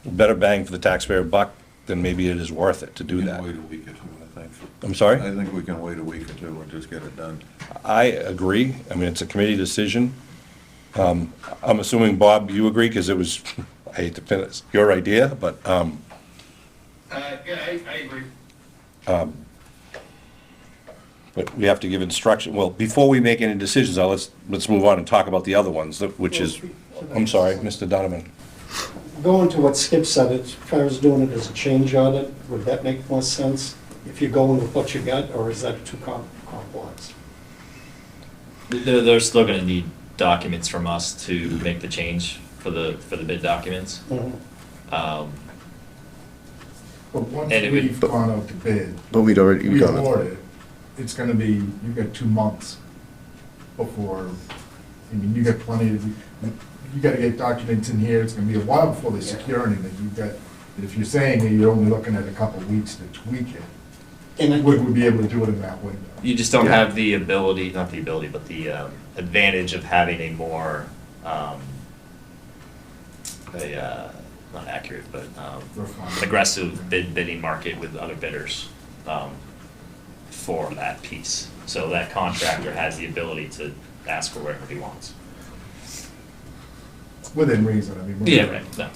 better bang for the taxpayer buck, then maybe it is worth it to do We that. can wait a week or two, I think. I'm sorry? I think we can wait a week or two and just get it done. I agree. I mean, it's a committee decision. I'm assuming, Bob, you agree, because it was, I hate to pin it, your idea, but, Yeah, I agree. but we have to give instruction. Well, before we make any decisions, let's move on and talk about the other ones, which is, I'm sorry, Mr. Donovan. Going to what Skip said, as far as doing it as a change audit, would that make more sense? If you're going with what you got, or is that too complex? They're still gonna need documents from us to make the change for the bid documents. Um, But once And it would- we've gone out to bid, But we'd already, we we've done award it. it, it's gonna be, you've got 2 months before, I mean, you got plenty of, you gotta get documents in here, it's gonna be a while before they secure anything, you've got, if you're saying that you're only looking at a couple of weeks to tweak it, And would we be able to do it in that window? You just don't have the ability, not the ability, but the advantage of having a more, not accurate, but Refined. aggressive bidding market with other bidders for that piece. So that contractor has the ability to ask for whatever he wants. Within reason, I mean. we're Yeah, not right, no.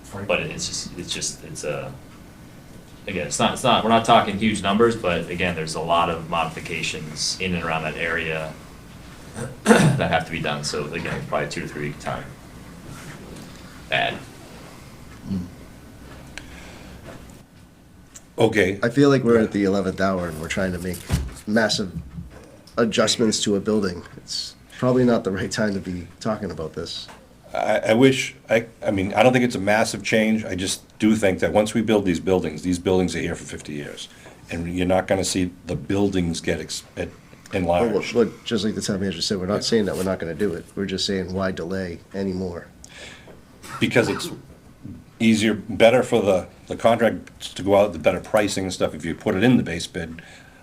fighting. But again, it's not, we're not talking huge numbers, but again, there's a lot of modifications in and around that area that have to be done, so again, probably 2 to 3 week time. Add. Okay, I feel like we're at the 11th hour and we're trying to make massive adjustments to a building. It's probably not the right time to be talking about this. I wish, I mean, I don't think it's a massive change. I just do think that once we build these buildings are here for 50 years. And you're not gonna see the buildings get enlarged. Look, just like the town manager said, we're not saying that we're not gonna do it. We're just saying, why delay anymore? Because it's easier, better for the contract to go out, the better pricing and stuff if you put it in the base bid.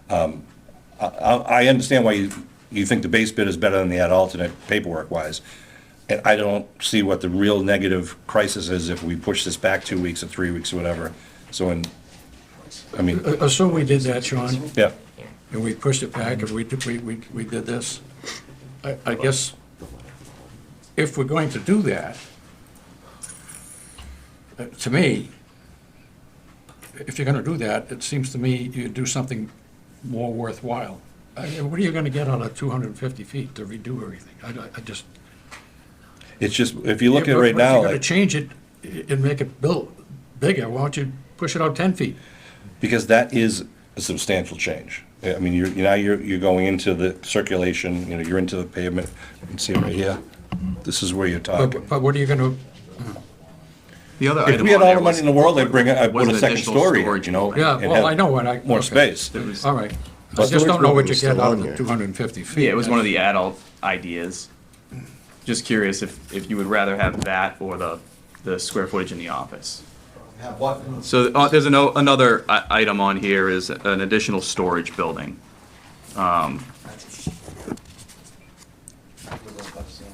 I understand why you think the base bid is better than the ad alternate paperwork-wise. And I don't see what the real negative crisis is if we push this back 2 weeks or 3 weeks or whatever. So I mean, Assume we did that, Sean, yeah, and we pushed it back, and we did this. I guess if we're going to do that, to me, if you're gonna do that, it seems to me you do something more worthwhile. What are you gonna get out of 250 feet to redo everything? I just. it's just, if you look at it Yeah, but right if now, you're gonna like, change it and make it built bigger, why don't you push it out 10 feet? because that is a substantial change. I mean, you're going into the circulation, you're into the pavement. You can see it right here. This is where you're talking. But what are you gonna, The other If item we had on all there the money was- in the world, they'd I'd was put a an second additional story, storage and yeah, have well, I know, and I. more okay. space. It was- All right. I But just don't know what you storage get out building of is the still on 250 feet. Yeah, it was one of the adult ideas. Just curious if you would rather have that or the square footage in the office. Have what? So there's another item on here is an additional storage building.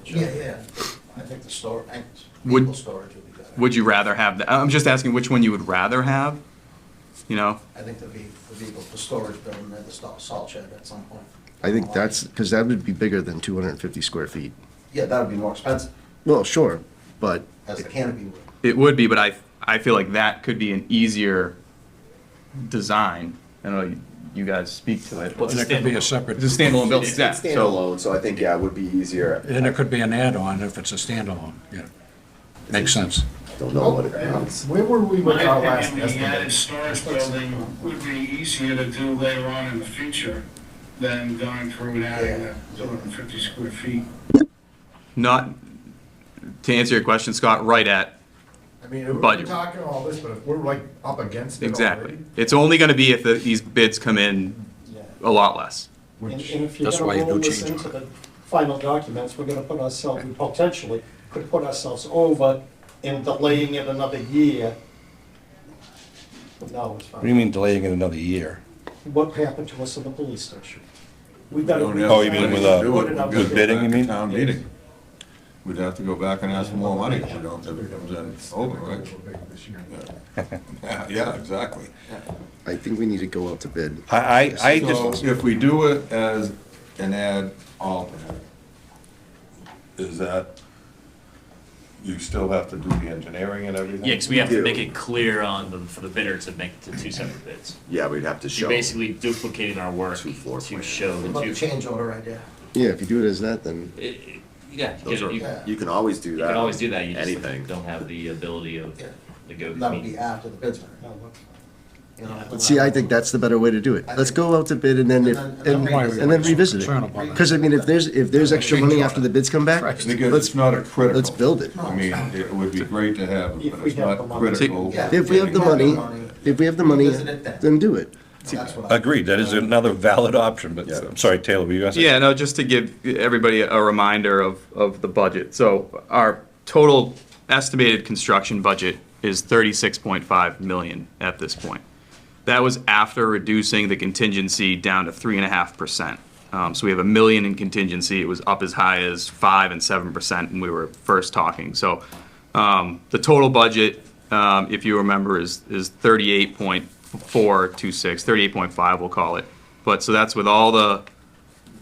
Yeah. I think the store, Would- vehicle storage would be better. Would you rather have that? I'm just asking which one you would rather have, you know? I think the vehicle, the storage building, and the salt shed at some point. I think that's, because that would be bigger than 250 square feet. Yeah, that would be more expensive, Well, sure, but as the canopy would. It would be, but I feel like that could be an easier design. I don't know, you guys speak to it. Well, And it could be a separate, It's a standalone building, It's yeah, it's so, standalone, so I think, yeah, it would be easier. and it could be an add-on if it's a standalone, yeah. Makes sense. Don't know what it counts. Where were we with My our last opinion, the added estimate? storage building would be easier to do later on in the future than going through and adding the 250 square feet. not, to answer your question, Scott, right at, I mean, we're Budget. talking all this, but if we're like up against it exactly. already, It's only gonna be if these bids come in a lot less. And which, if you're That's why you gonna roll do this change into order. the final documents, we're gonna put ourselves, we potentially could put ourselves over in delaying it another year. No, it's What do you fine. mean delaying it another year? what happened to us at the police station. We've We got to. don't have Oh, you mean with a- to do it. with bidding, you mean? Town meeting. We'd have to go back and ask for more money if we don't, if it comes in over, right? Yeah, exactly. I think we need to go out to bid. I So just, if we do it as an ad alternate, is that, you still have to do the engineering and everything? Yeah, because we have We to do. make it clear on the, for the bidder to make the two separate bids. Yeah, we'd have to You're show. basically duplicating our work Two floor to plans. show What the about two. the change order idea? Yeah, if you do it as that, then Yeah, Those are, you you can always do you that. can always do that, you just Anything. don't have the ability of Yeah. negotiating. That would be after the bids. You know, but see, I think that's the better way to do it. Let's go out to bid and then, and then revisit Concern it. about that. Because I mean, if there's extra money after the bids come back, Because let's, it's not a critical. let's build it. I mean, it would be great to have it, If but we it's have not the money. critical. Yeah. If we have the money, then do it. That's what I. agreed, that is another valid option, but, I'm sorry, Taylor, were you gonna say? Yeah, no, just to give everybody a reminder of the budget. So our total estimated construction budget is 36.5 million at this point. That was after reducing the contingency down to 3.5%. So we have $1 million in contingency. It was up as high as 5 and 7% when we were first talking. So the total budget, if you remember, is 38.426, 38.5 we'll call it. But so that's with all the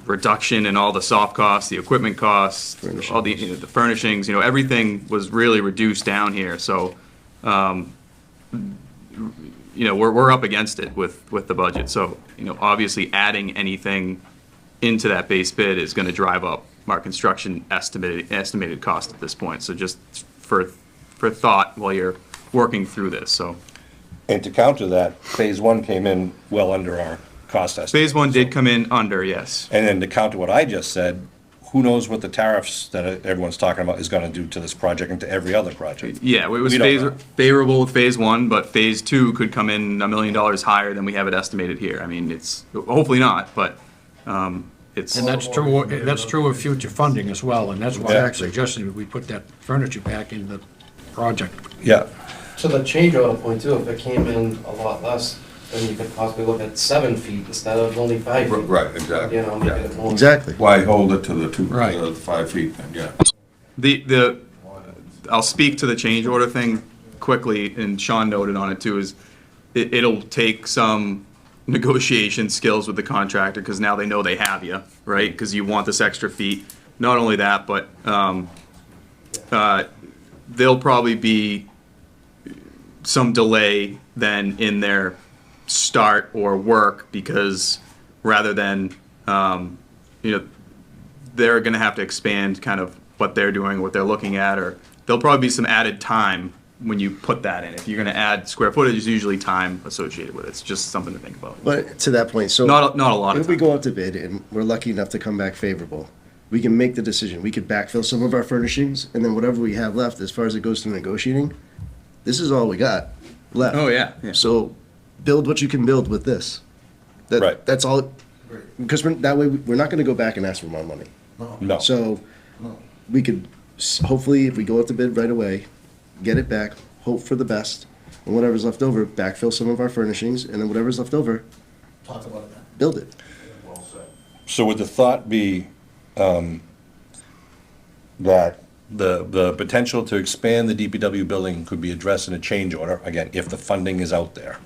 reduction in all the soft costs, the equipment costs, all the, the furnishings, everything was really reduced down here. So, we're up against it with the budget. So, obviously adding anything into that base bid is going to drive up our construction estimated cost at this point. So just for thought while you're working through this, so. And to counter that, phase one came in well under our cost estimate. Phase one did come in under, yes. And then to counter what I just said, who knows what the tariffs that everyone's talking about is gonna do to this project and to every other project? Yeah, it was We don't know. favorable with phase one, but phase two could come in $1 million higher than we have it estimated here. I mean, it's, hopefully not, but it's. And that's true of future funding as well, and that's why I Exactly. suggested we put that furniture back in the project. Yeah, To the change order point too, if it came in a lot less, then you could possibly look at 7 feet instead of only 5 feet. Right, exactly. You know, make it more. Exactly. Why hold it to the Right. 5 feet then, yeah. I'll speak to the change order thing quickly, and Sean noted on it too, is it'll take some negotiation skills with the contractor, because now they know they have you, right? Because you want this extra feet. Not only that, but there'll probably be some delay then in their start or work, because rather than, they're gonna have to expand kind of what they're doing, what they're looking at, or there'll probably be some added time when you put that in. If you're gonna add square footage, there's usually time associated with it. It's just something to think about. But to that point, so. Not a lot of If we time. go out to bid and we're lucky enough to come back favorable, we can make the decision. We could backfill some of our furnishings, and then whatever we have left, as far as it goes to negotiating, this is all we got left. Oh, yeah, yeah. So build what you can build with this. Right. That's all, because that way, we're not gonna go back and ask for more money. no. So we could, hopefully, if we go out to bid right away, get it back, hope for the best, and whatever's left over, backfill some of our furnishings, and then whatever's left over, Talk about it then. build it. So would the thought be, that the potential to expand the DPW building could be addressed in a change order, again, if the funding is out there?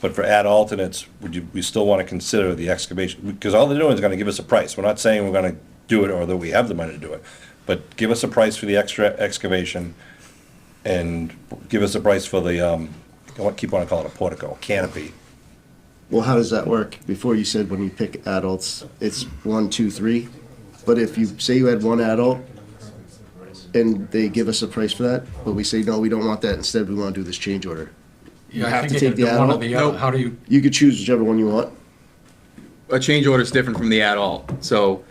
But for add alternates, we still want to consider the excavation, because all they're doing is gonna give us a price. We're not saying we're gonna do it or that we have the money to do it. But give us a price for the extra excavation and give us a price for the, I keep wanting to call it a portico, canopy. Well, how does that work? Before you said when you pick adults, it's 1, 2, 3. But if you say you had one adult and they give us a price for that, but we say, no, we don't want that, instead we want to do this change order. You I have to think take the either one or adult? the other. Nope. How do you, You could choose whichever one you want. A change order is different from the add alt. So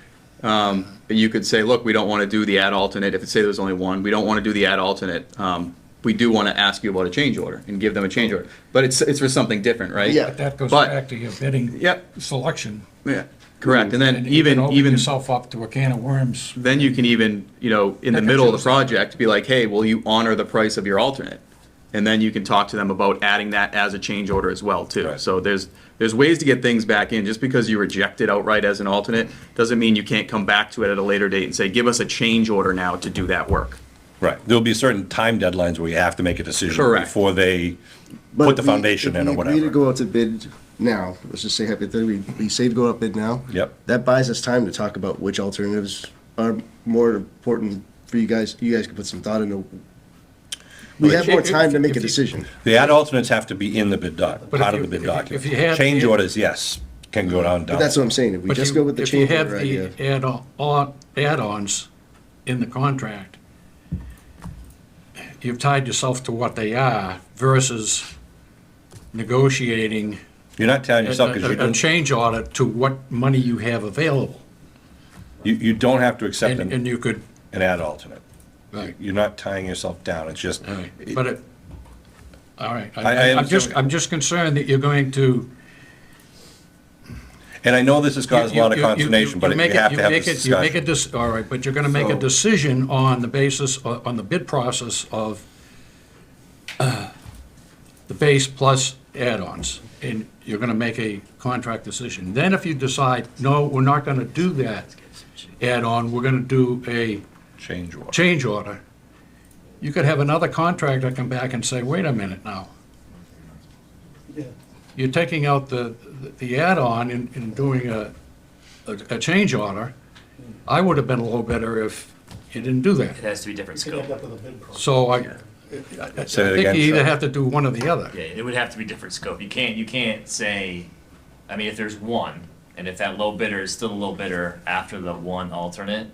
you could say, look, we don't want to do the add alternate. If it say there's only one, we don't want to do the add alternate. We do want to ask you about a change order and give them a change order. But it's for something different, right? Yeah. that goes But- back to your bidding Yep. selection. Yeah, correct. And then And you can open even yourself up to a can of worms. then you can even, in the Pick and middle of the choose. project, be like, hey, will you honor the price of your alternate? and then you can talk to them about adding that as a change order as well, too. Right. So there's ways to get things back in. Just because you reject it outright as an alternate, doesn't mean you can't come back to it at a later date and say, give us a change order now to do that work. Right, there'll be certain time deadlines where you have to make a decision Correct. before they But put the if we- foundation in or If we whatever. to go out to bid now, let's just say hypothetically, we say to go out bid now. Yep. That buys us time to talk about which alternatives are more important for you guys. You guys can put some thought into. We have more time to make a decision. The ad alternates have to be in the bid doc, But part if of the you- bid if document. you had- Change orders, yes, can go down. But that's what I'm saying. If we But just you- go with the if you change have order idea. the add-ons in the contract, you've tied yourself to what they are versus negotiating You're not telling yourself, because a change order to what money you have available. you don't have to accept And an you could, ad alternate. right, You're not tying yourself down, it's just, all right, but it, all right. I understand. I'm just concerned that you're going to. and I know this has caused a lot of consternation, but you make it- have to have this You make discussion. all right, but you're gonna make a So- decision on the basis, on the bid process of the base plus add-ons, and you're gonna make a contract decision. Then if you decide, no, we're not gonna do that add-on, we're gonna do a Change order. change order, you could have another contractor come back and say, wait a minute now. You're taking out the add-on and doing a change order. I would have been a little better if you didn't do that. It has to be different scope. So I Say that think again, you either Chuck. have to do one or the other. Yeah, it would have to be different scope. You can't say, I mean, if there's one, and if that low bidder is still a low bidder after the one alternate,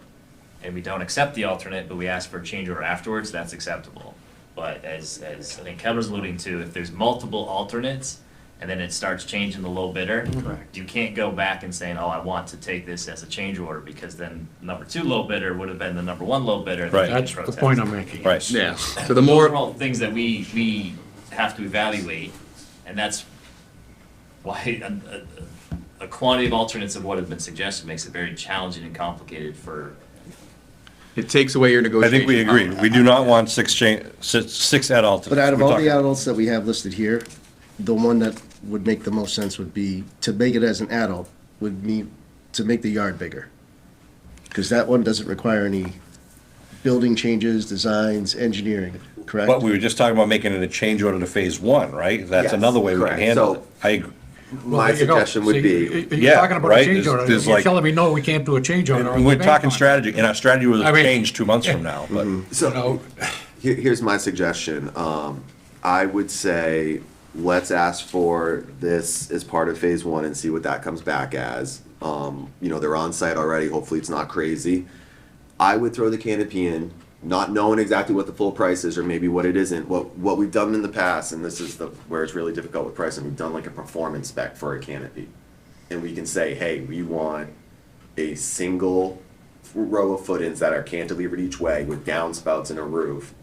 and we don't accept the alternate, but we ask for a change order afterwards, that's acceptable. But as I think Kevin's alluding to, if there's multiple alternates, and then it starts changing the low bidder, you can't go back and saying, oh, I want to take this as a change order, because then number two low bidder would have been the number one low bidder. and then Right. you can That's the protest. point I'm making. Right. Yeah, so the Those more. are all things that we have to evaluate, and that's why a quantity of alternates of what have been suggested makes it very challenging and complicated for. It takes away your I negotiation. think we agree, we do not want six ad alternates. But out of We're all talking- the adults that we have listed here, the one that would make the most sense would be, to make it as an adult, would be to make the yard bigger. Because that one doesn't require any building changes, designs, engineering, correct? But we were just talking about making it a change order to phase one, right? That's Yes, another way we can correct. handle So- it. I agree. Well, My there you go. suggestion would See, be, You're Yeah, talking about a right? change There's- order. there's You're like- telling me, no, we can't do a change order. on And the we're bank talking contract. strategy, and our strategy will I mean- change 2 months from now, but. You so, know, here's my suggestion. I would say, let's ask for this as part of phase one and see what that comes back as. They're on site already, hopefully it's not crazy. I would throw the canopy in, not knowing exactly what the full price is or maybe what it isn't. What we've done in the past, and this is where it's really difficult with pricing, we've done like a performance spec for a canopy. And we can say, hey, we want a single row of footings that are cantilevered each way with downspouts and a roof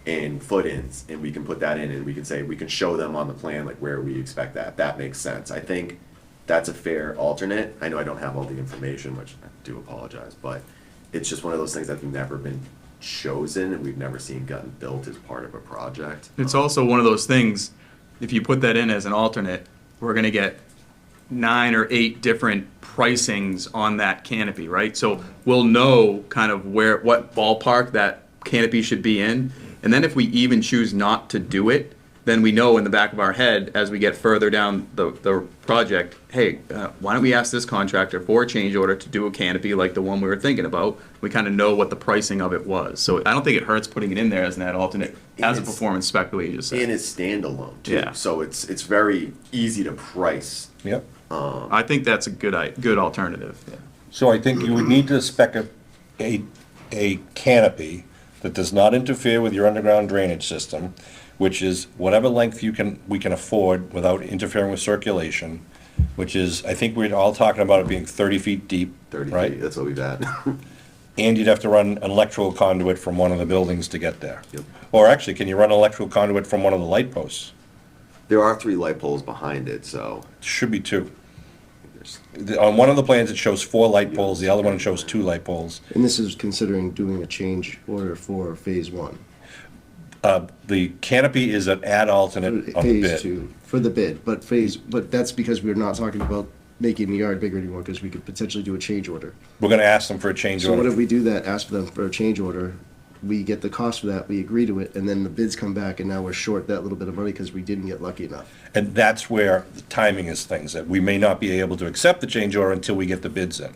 and footings, and we can put that in and we can say, we can show them on the plan like where we expect that. That makes sense. I think that's a fair alternate. I know I don't have all the information, which I do apologize, but it's just one of those things that's never been chosen and we've never seen gotten built as part of a project. It's also one of those things, if you put that in as an alternate, we're gonna get 9 or 8 different pricings on that canopy, right? So we'll know kind of what ballpark that canopy should be in. And then if we even choose not to do it, then we know in the back of our head, as we get further down the project, hey, why don't we ask this contractor for a change order to do a canopy like the one we were thinking about? We kind of know what the pricing of it was. So I don't think it hurts putting it in there as an ad alternate, as a It's- performance spec, the way you just said. And it's standalone too. Yeah. So it's very easy to price. Yep. I think that's a good alternative. So I think you would need to spec a canopy that does not interfere with your underground drainage system, which is whatever length we can afford without interfering with circulation, which is, I think we're all talking about it being 30 feet deep, 30 right? feet, that's what we've had. And you'd have to run an electrical conduit from one of the buildings to get there. Yep. Or actually, can you run an electrical conduit from one of the light posts? There are 3 light poles behind it, so Should be 2. there's, On one of the plans, it shows 4 light poles, the other one shows 2 light poles. And this is considering doing a change order for phase one. The canopy is an add alternate on the Phase bid. two, for the bid, but that's because we're not talking about making the yard bigger anymore, because we could potentially do a change order. We're gonna ask them for a change So what if order. we do that, ask for them for a change order, we get the cost for that, we agree to it, and then the bids come back, and now we're short that little bit of money because we didn't get lucky enough. And that's where the timing is things, that we may not be able to accept the change order until we get the bids in.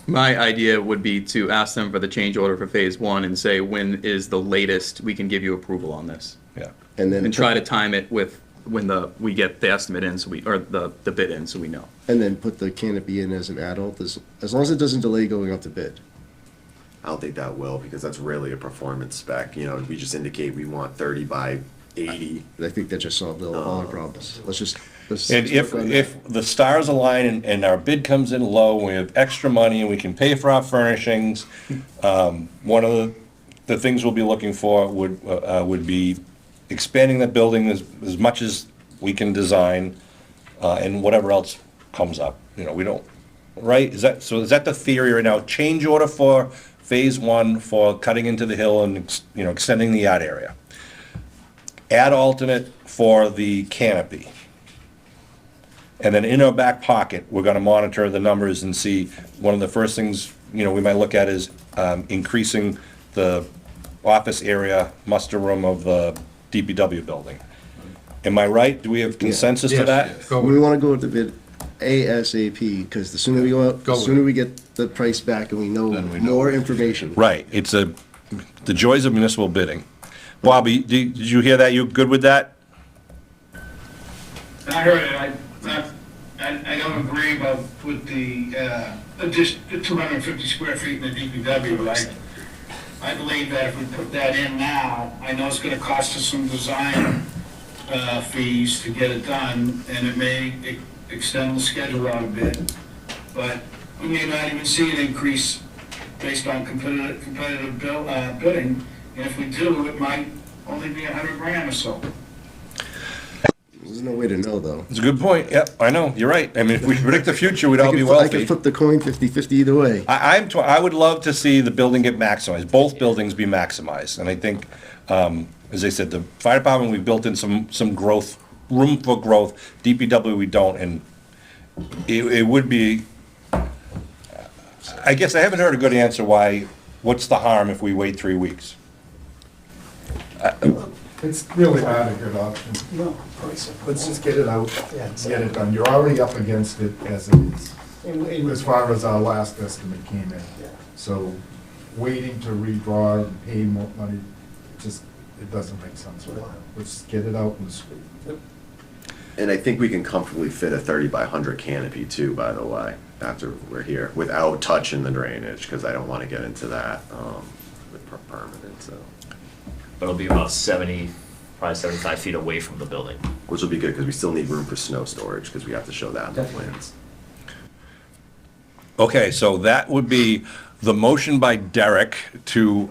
My idea would be to ask them for the change order for phase one and say, when is the latest we can give you approval on this? Yeah. And try to time it with when we get the estimate in, so or the bid in, so we know. And then put the canopy in as an adult, as long as it doesn't delay going up to bid. I don't think that will, because that's really a performance spec, you know, we just indicate we want 30 by 80. I think that just solved all our problems. let's And if, work on that. if the stars align and our bid comes in low, and we have extra money and we can pay for our furnishings, one of the things we'll be looking for would be expanding the building as much as we can design, and whatever else comes up, you know, we don't, right? Is that the theory right now? Change order for phase one for cutting into the hill and, you know, extending the yard area. Add alternate for the canopy. And then in our back pocket, we're gonna monitor the numbers and see, one of the first things, you know, we might look at is increasing the office area, muster room of the DPW building. Am I right? Do we have consensus to Yes, that? yes. Go We with- want to go with the bid ASAP, because the sooner we go out, Go the with sooner it. we get the price back and we know Then we know. more information. Right, it's the joys of municipal bidding. Bobby, did you hear that? You good with that? I heard it, I don't agree about with the, just the 250 square feet in the DPW. I believe that if we put that in now, I know it's gonna cost us some design fees to get it done, and it may extend the schedule out a bit, but we may not even see an increase based on competitive bidding, and if we do, it might only be $100,000 or so. There's no way to know, though. It's a good point, yep, I know, you're right. I mean, if we predict the future, we'd all be I wealthy. could flip the coin 50-50 either way. I would love to see the building get maximized, both buildings be maximized, and I think, as I said, the fire department, we've built in some growth, room for growth, DPW, we don't, and it would be, I guess I haven't heard a good answer what's the harm if we wait 3 weeks? It's really not a good option. No. Let's just get it out, get it done. You're already up against it as it is, as far as our last estimate came in. So waiting to redraw and pay more money, it doesn't make sense right now. Let's get it out and sweep. And I think we can comfortably fit a 30 by 100 canopy too, by the way, after we're here, without touching the drainage, because I don't want to get into that with permanent, so. But it'll be about 70, probably 75 feet away from the building. Which will be good, because we still need room for snow storage, because we have to show that in the plans. Okay, so that would be the motion by Derek to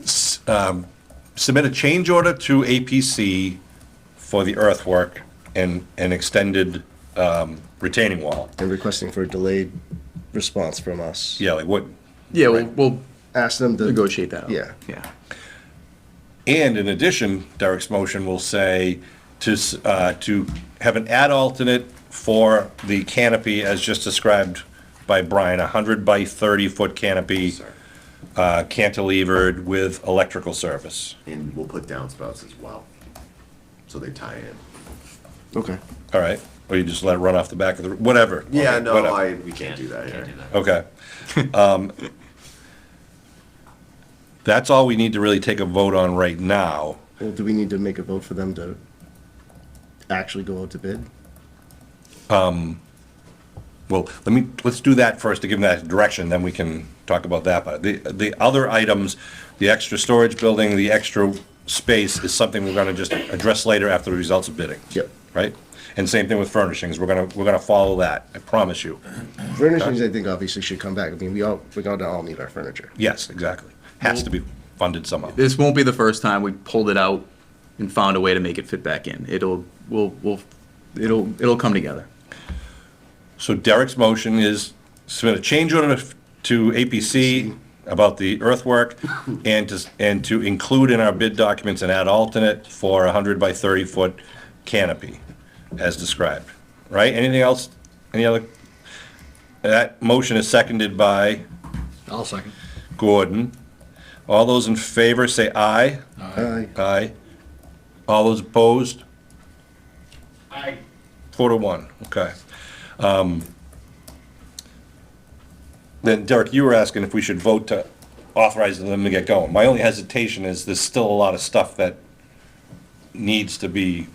submit a change order to APC for the earthwork and an extended retaining wall. And requesting for a delayed response from us. Yeah, like what, Yeah, we'll Ask them to. negotiate that out. Yeah. Yeah. and in addition, Derek's motion will say to have an add alternate for the canopy as just described by Brian, 100 by 30-foot canopy, cantilevered with electrical service. And we'll put downspouts as well, so they tie in. Okay. All right, or you just let it run off the back of the, whatever. Yeah, Okay, no, whatever. we can't do that here. Okay. That's all we need to really take a vote on right now. Well, do we need to make a vote for them to actually go out to bid? Well, let's do that first to give them that direction, then we can talk about that. But the other items, the extra storage building, the extra space is something we're gonna just address later after the results of bidding. Yep. Right? And same thing with furnishings, we're gonna follow that, I promise you. Furnishings, I think, obviously should come back. I mean, we're gonna all need our furniture. Yes, exactly. Has to be funded somehow. This won't be the first time we pulled it out and found a way to make it fit back in. It'll come together. So Derek's motion is submit a change order to APC, about the earthwork, and to include in our bid documents and add alternate for a 100 by 30 foot canopy, as described. Right? Anything else? Any other? That motion is seconded by I'll second. Gordon. All those in favor say aye. Aye. Aye. All those opposed? I, 4-1, okay. Then Derek, you were asking if we should vote to authorize them to get going. My only hesitation is there's still a lot of stuff that needs to be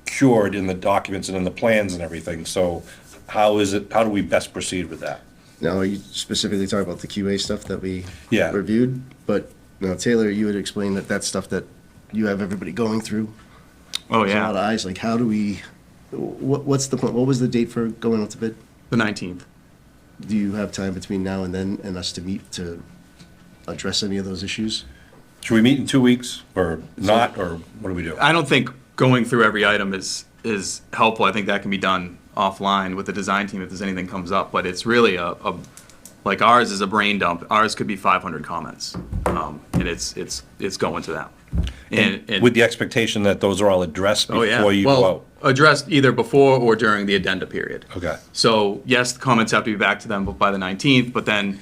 cured in the documents and in the plans and everything, so how do we best proceed with that? Now, are you specifically talking about the QA stuff that we Yeah. reviewed? But, now, Taylor, you had explained that that's stuff that you have everybody going through. Oh, There's a lot of yeah, eyes, like, how do we, what's the point? What was the date for going out to bid? the 19th. Do you have time between now and then and us to meet to address any of those issues? Should we meet in 2 weeks, or not, or what do we do? I don't think going through every item is helpful. I think that can be done offline with the design team if there's anything comes up, but it's really like ours is a brain dump. Ours could be 500 comments, and it's going to them. And With the expectation that those are all addressed oh yeah, before you go well, out? addressed either before or during the addenda period. Okay. So yes, the comments have to be back to them by the 19th, but then,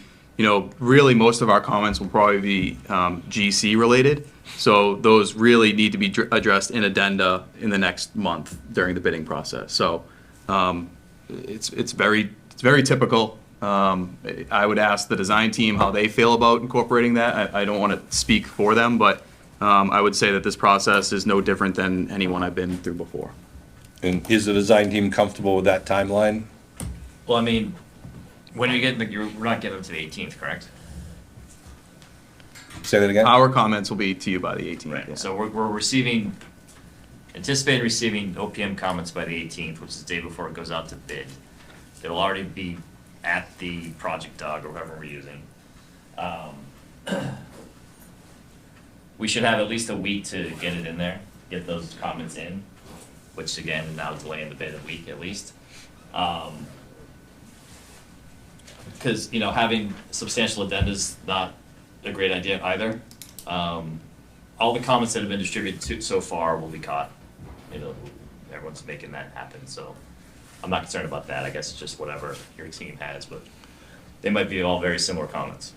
really most of our comments will probably be GC related. So those really need to be addressed in addenda in the next month during the bidding process. So it's very typical. I would ask the design team how they feel about incorporating that. I don't want to speak for them, but I would say that this process is no different than anyone I've been through before. And is the design team comfortable with that timeline? Well, I mean, when are you getting, we're not getting them to the 18th, correct? Say that again? Our comments will be to you by the 18th. Right, yeah. so we're anticipating receiving OPM comments by the 18th, which is the day before it goes out to bid. It'll already be at the project dog or whatever we're using. We should have at least a week to get it in there, get those comments in, which again, now delaying the bid a week at least. Because, having substantial addendas not a great idea either. All the comments that have been distributed so far will be caught. Everyone's making that happen, so I'm not concerned about that. I guess it's just whatever your team has, but they might be all very similar comments.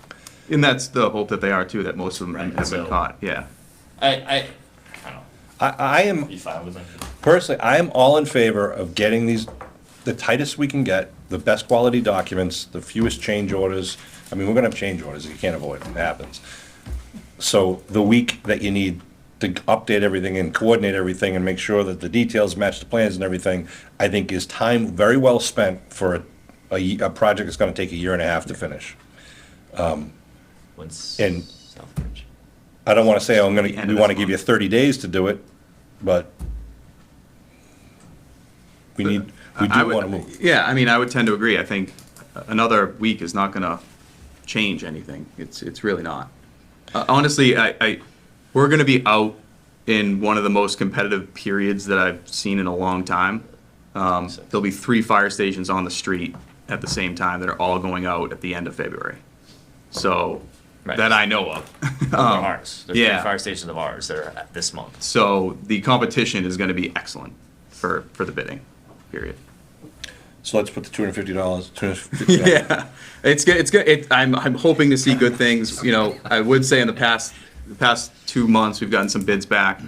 And that's the hope that they are too, that most of them Right, have so- been caught, yeah. I don't know. I am, Be fine with it. personally, I am all in favor of getting these, the tightest we can get, the best quality documents, the fewest change orders. I mean, we're gonna have change orders, you can't avoid it, it happens. So the week that you need to update everything and coordinate everything and make sure that the details match the plans and everything, I think is time very well spent for a project that's gonna take 1.5 years to finish. When's And- Southbridge? I don't wanna say, The we end of wanna this give you month. 30 days to do it, but we do I would- wanna move. Yeah, I mean, I would tend to agree. I think another week is not gonna change anything. It's really not. Honestly, we're gonna be out in one of the most competitive periods that I've seen in a long time. There'll be 3 fire stations on the street at the same time that are all going out at the end of February. So, Right. that I know of. They're ours. There's 3 yeah. fire stations of ours that are this month. So the competition is gonna be excellent for the bidding, period. So let's put the $250, $250. Yeah, it's good. It's good. I'm hoping to see good things. I would say in the past 2 months we've gotten some bids back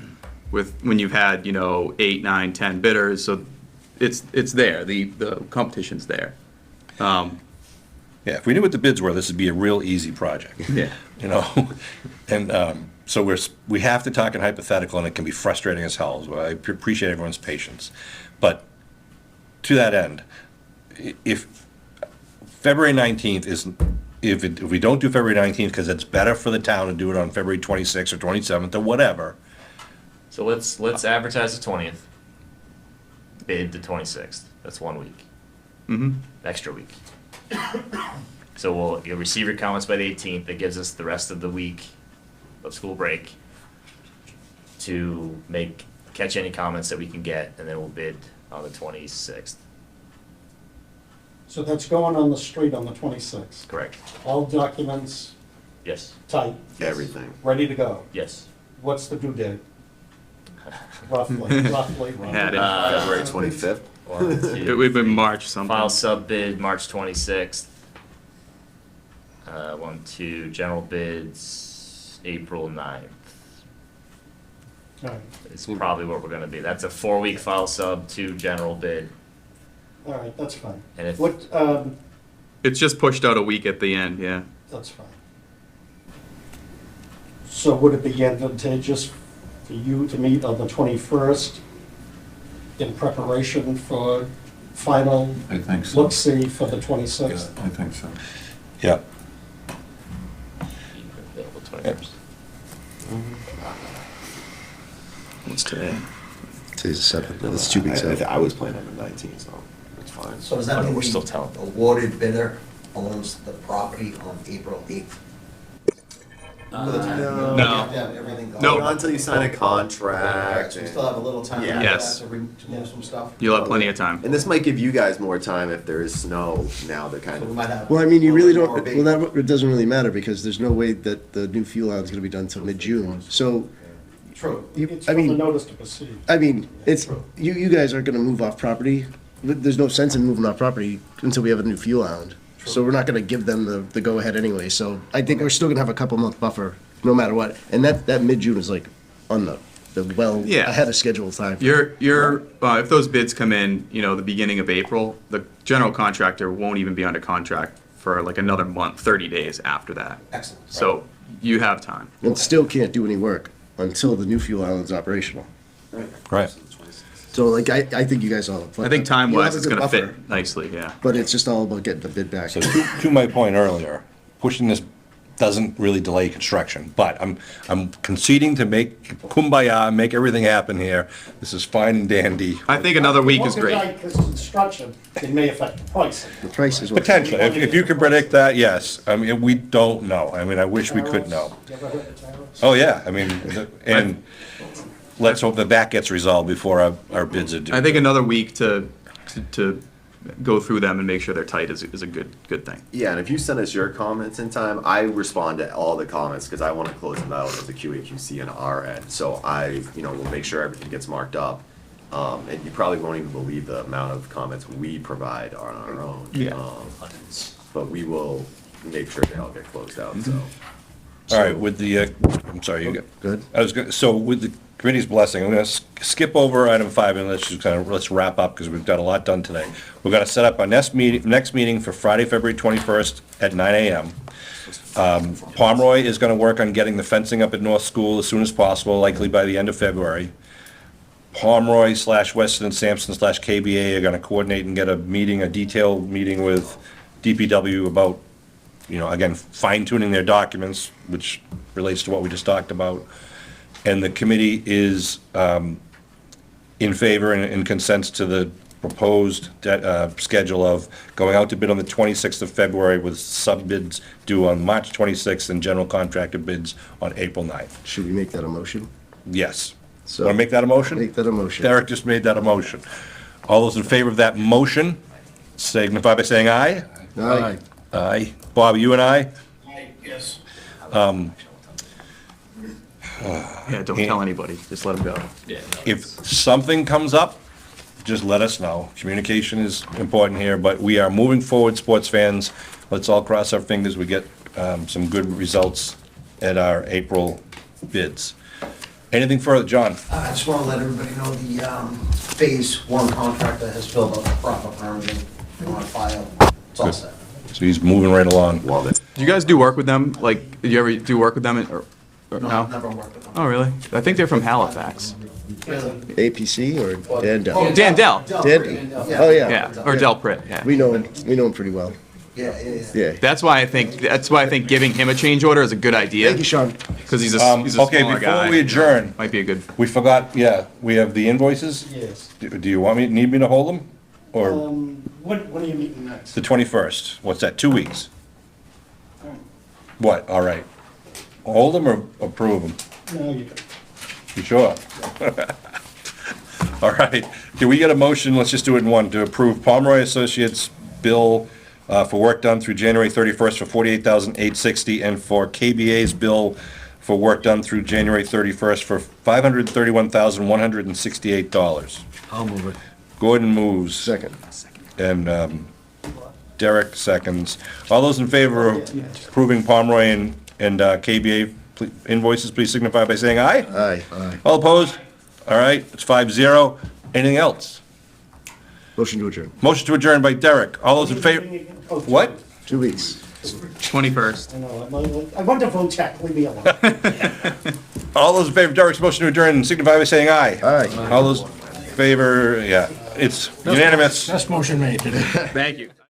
with when you've had 8, 9, 10 bidders. So it's there. The competition's there. Yeah, if we knew what the bids were, this would be a real easy project. Yeah. And so we have to talk in hypothetical, and it can be frustrating as hell. So I appreciate everyone's patience. But to that end, if February 19th is, if we don't do February 19th, because it's better for the town to do it on February 26th or 27th or whatever, So let's advertise the 20th, bid the 26th. That's 1 week. Mm-hmm. Extra week. So you'll receive your comments by the 18th. That gives us the rest of the week of school break to catch any comments that we can get, and then we'll bid on the 26th. So that's going on the street on the 26th. Correct. All documents Yes, tight, Everything. ready to go. yes. What's the due date? Roughly. Had it. February 25th. One, two, It would be three. March something. File sub bid, March 26th. 1, 2, general bids, April 9th. All right, Is probably what we're gonna be. That's a 4-week file sub, 2 general bid. all right, that's fine. And if, What, It's just pushed out a week at the end, yeah. that's fine. So would it be advantageous for you to meet on the 21st in preparation for final I think so. look-see for the Yeah, 26th? I think so. Yeah. available 21st. What's today? Today's the seventh, that's 2 weeks out. I was planning on the 19th, so it's fine. So does that But mean we're still the telling. awarded bidder owns the property on April 8th? No. Yeah, everything goes. No. Not until you sign a contract. So we still have a little time Yeah. after Yes. that to move some stuff? You'll have plenty of time. And this might give you guys more time if there is snow now to kind So we of. might have. Well, I mean, you a really little don't, more well, that, it doesn't really matter, because there's no way that the new fuel line is gonna be done until mid-June. So, True. It's I from the mean- notice to proceed. I mean, it's, you guys aren't gonna move off property. There's no sense in moving off property until we have a new fuel island. So we're not gonna give them the go-ahead anyway, so I think we're still gonna have a couple-month buffer, no matter what. And that mid-June is like on the well, Yeah. ahead of schedule time. If those bids come in, the beginning of April, the general contractor won't even be under contract for like another month, 30 days after that. Excellent. So you have time. And still can't do any work until the new fuel island's operational. Right. So like, I think you guys all. I think you'll time-wise, have a it's good gonna buffer, fit nicely, yeah. But it's just all about getting the bid back. So to my point earlier, pushing this doesn't really delay construction, but I'm conceding to make kumbaya, make everything happen here. This is fine and dandy. I think another week is great. Because construction, it may affect the price. The price is what. Potentially, if you can predict that, yes. I mean, we don't know. I mean, I wish we could know. You ever heard the tariffs? Oh, yeah, I mean, and let's hope that gets resolved before our bids are due. I think another week to go through them and make sure they're tight is a good thing. Yeah, and if you send us your comments in time, I respond to all the comments because I want to close them out as a QAQC on our end. So will make sure everything gets marked up. And you probably won't even believe the amount of comments we provide on our own. Yeah. But we will make sure they all get closed out, so. All right, with the, I'm sorry, you go. Good. So with the committee's blessing, I'm gonna skip over item 5 and let's wrap up because we've got a lot done today. We're gonna set up our next meeting for Friday, February 21st at 9 a.m. Pomeroy is gonna work on getting the fencing up at North School as soon as possible, likely by the end of February. Pomeroy / Weston and Sampson / KBA are gonna coordinate and get a detailed meeting with DPW about, again, fine tuning their documents, which relates to what we just talked about. And the committee is in favor and consents to the proposed schedule of going out to bid on the 26th of February with sub-bids due on March 26th and general contractor bids on April 9th. Should we make that a motion? Yes. So- Want to make that a motion? Make that a motion. Derek just made that a motion. All those in favor of that motion, signify by saying aye. Aye. Aye. Bob, you and I? Yes. Yeah, don't tell anybody, just let them go. If something comes up, just let us know. Communication is important here, but we are moving forward, sports fans. Let's all cross our fingers we get some good results at our April bids. Anything further, John? I just want to let everybody know the Phase 1 contractor has filled out the proper permitting. They want to file. It's all Good. set. So he's moving right along. Love it. Do you guys do work with them? Like, did you ever do work with them or No, no? I've never worked with them. Oh, really? I think they're from Halifax. Really? APC or Dan Dell? Oh, Dan Dell. Dan, oh, yeah. Yeah, or Del Pritt, yeah. We know him pretty well. Yeah. Yeah. That's why I think giving him a change order is a good idea. Thank you, Sean. Because he's a Okay, smaller guy. before we adjourn, Might be a good, we forgot, we have the invoices. Yes. Do you need me to hold them? Or When are you meeting next? the 21st? What's that, 2 weeks? What, all right. Hold them or approve them? No, you don't. You sure? All right. Can we get a motion, let's just do it in one, to approve Pomeroy Associates bill for work done through January 31st for $48,860, and for KBA's bill for work done through January 31st for $531,168. I'll move it. Gordon moves. Second. And Derek seconds. All those in favor of approving Pomeroy and KBA invoices, please signify by saying aye. Aye. Aye. All opposed? All right, it's 5-0. Anything else? Motion to adjourn. Motion to adjourn by Derek. All those in favor? What? 2 weeks. 21st. I know, I want to vote check, leave me alone. All those in favor of Derek's motion to adjourn, signify by saying aye. Aye. All those in favor, yeah, it's unanimous. Best motion made today. Thank you.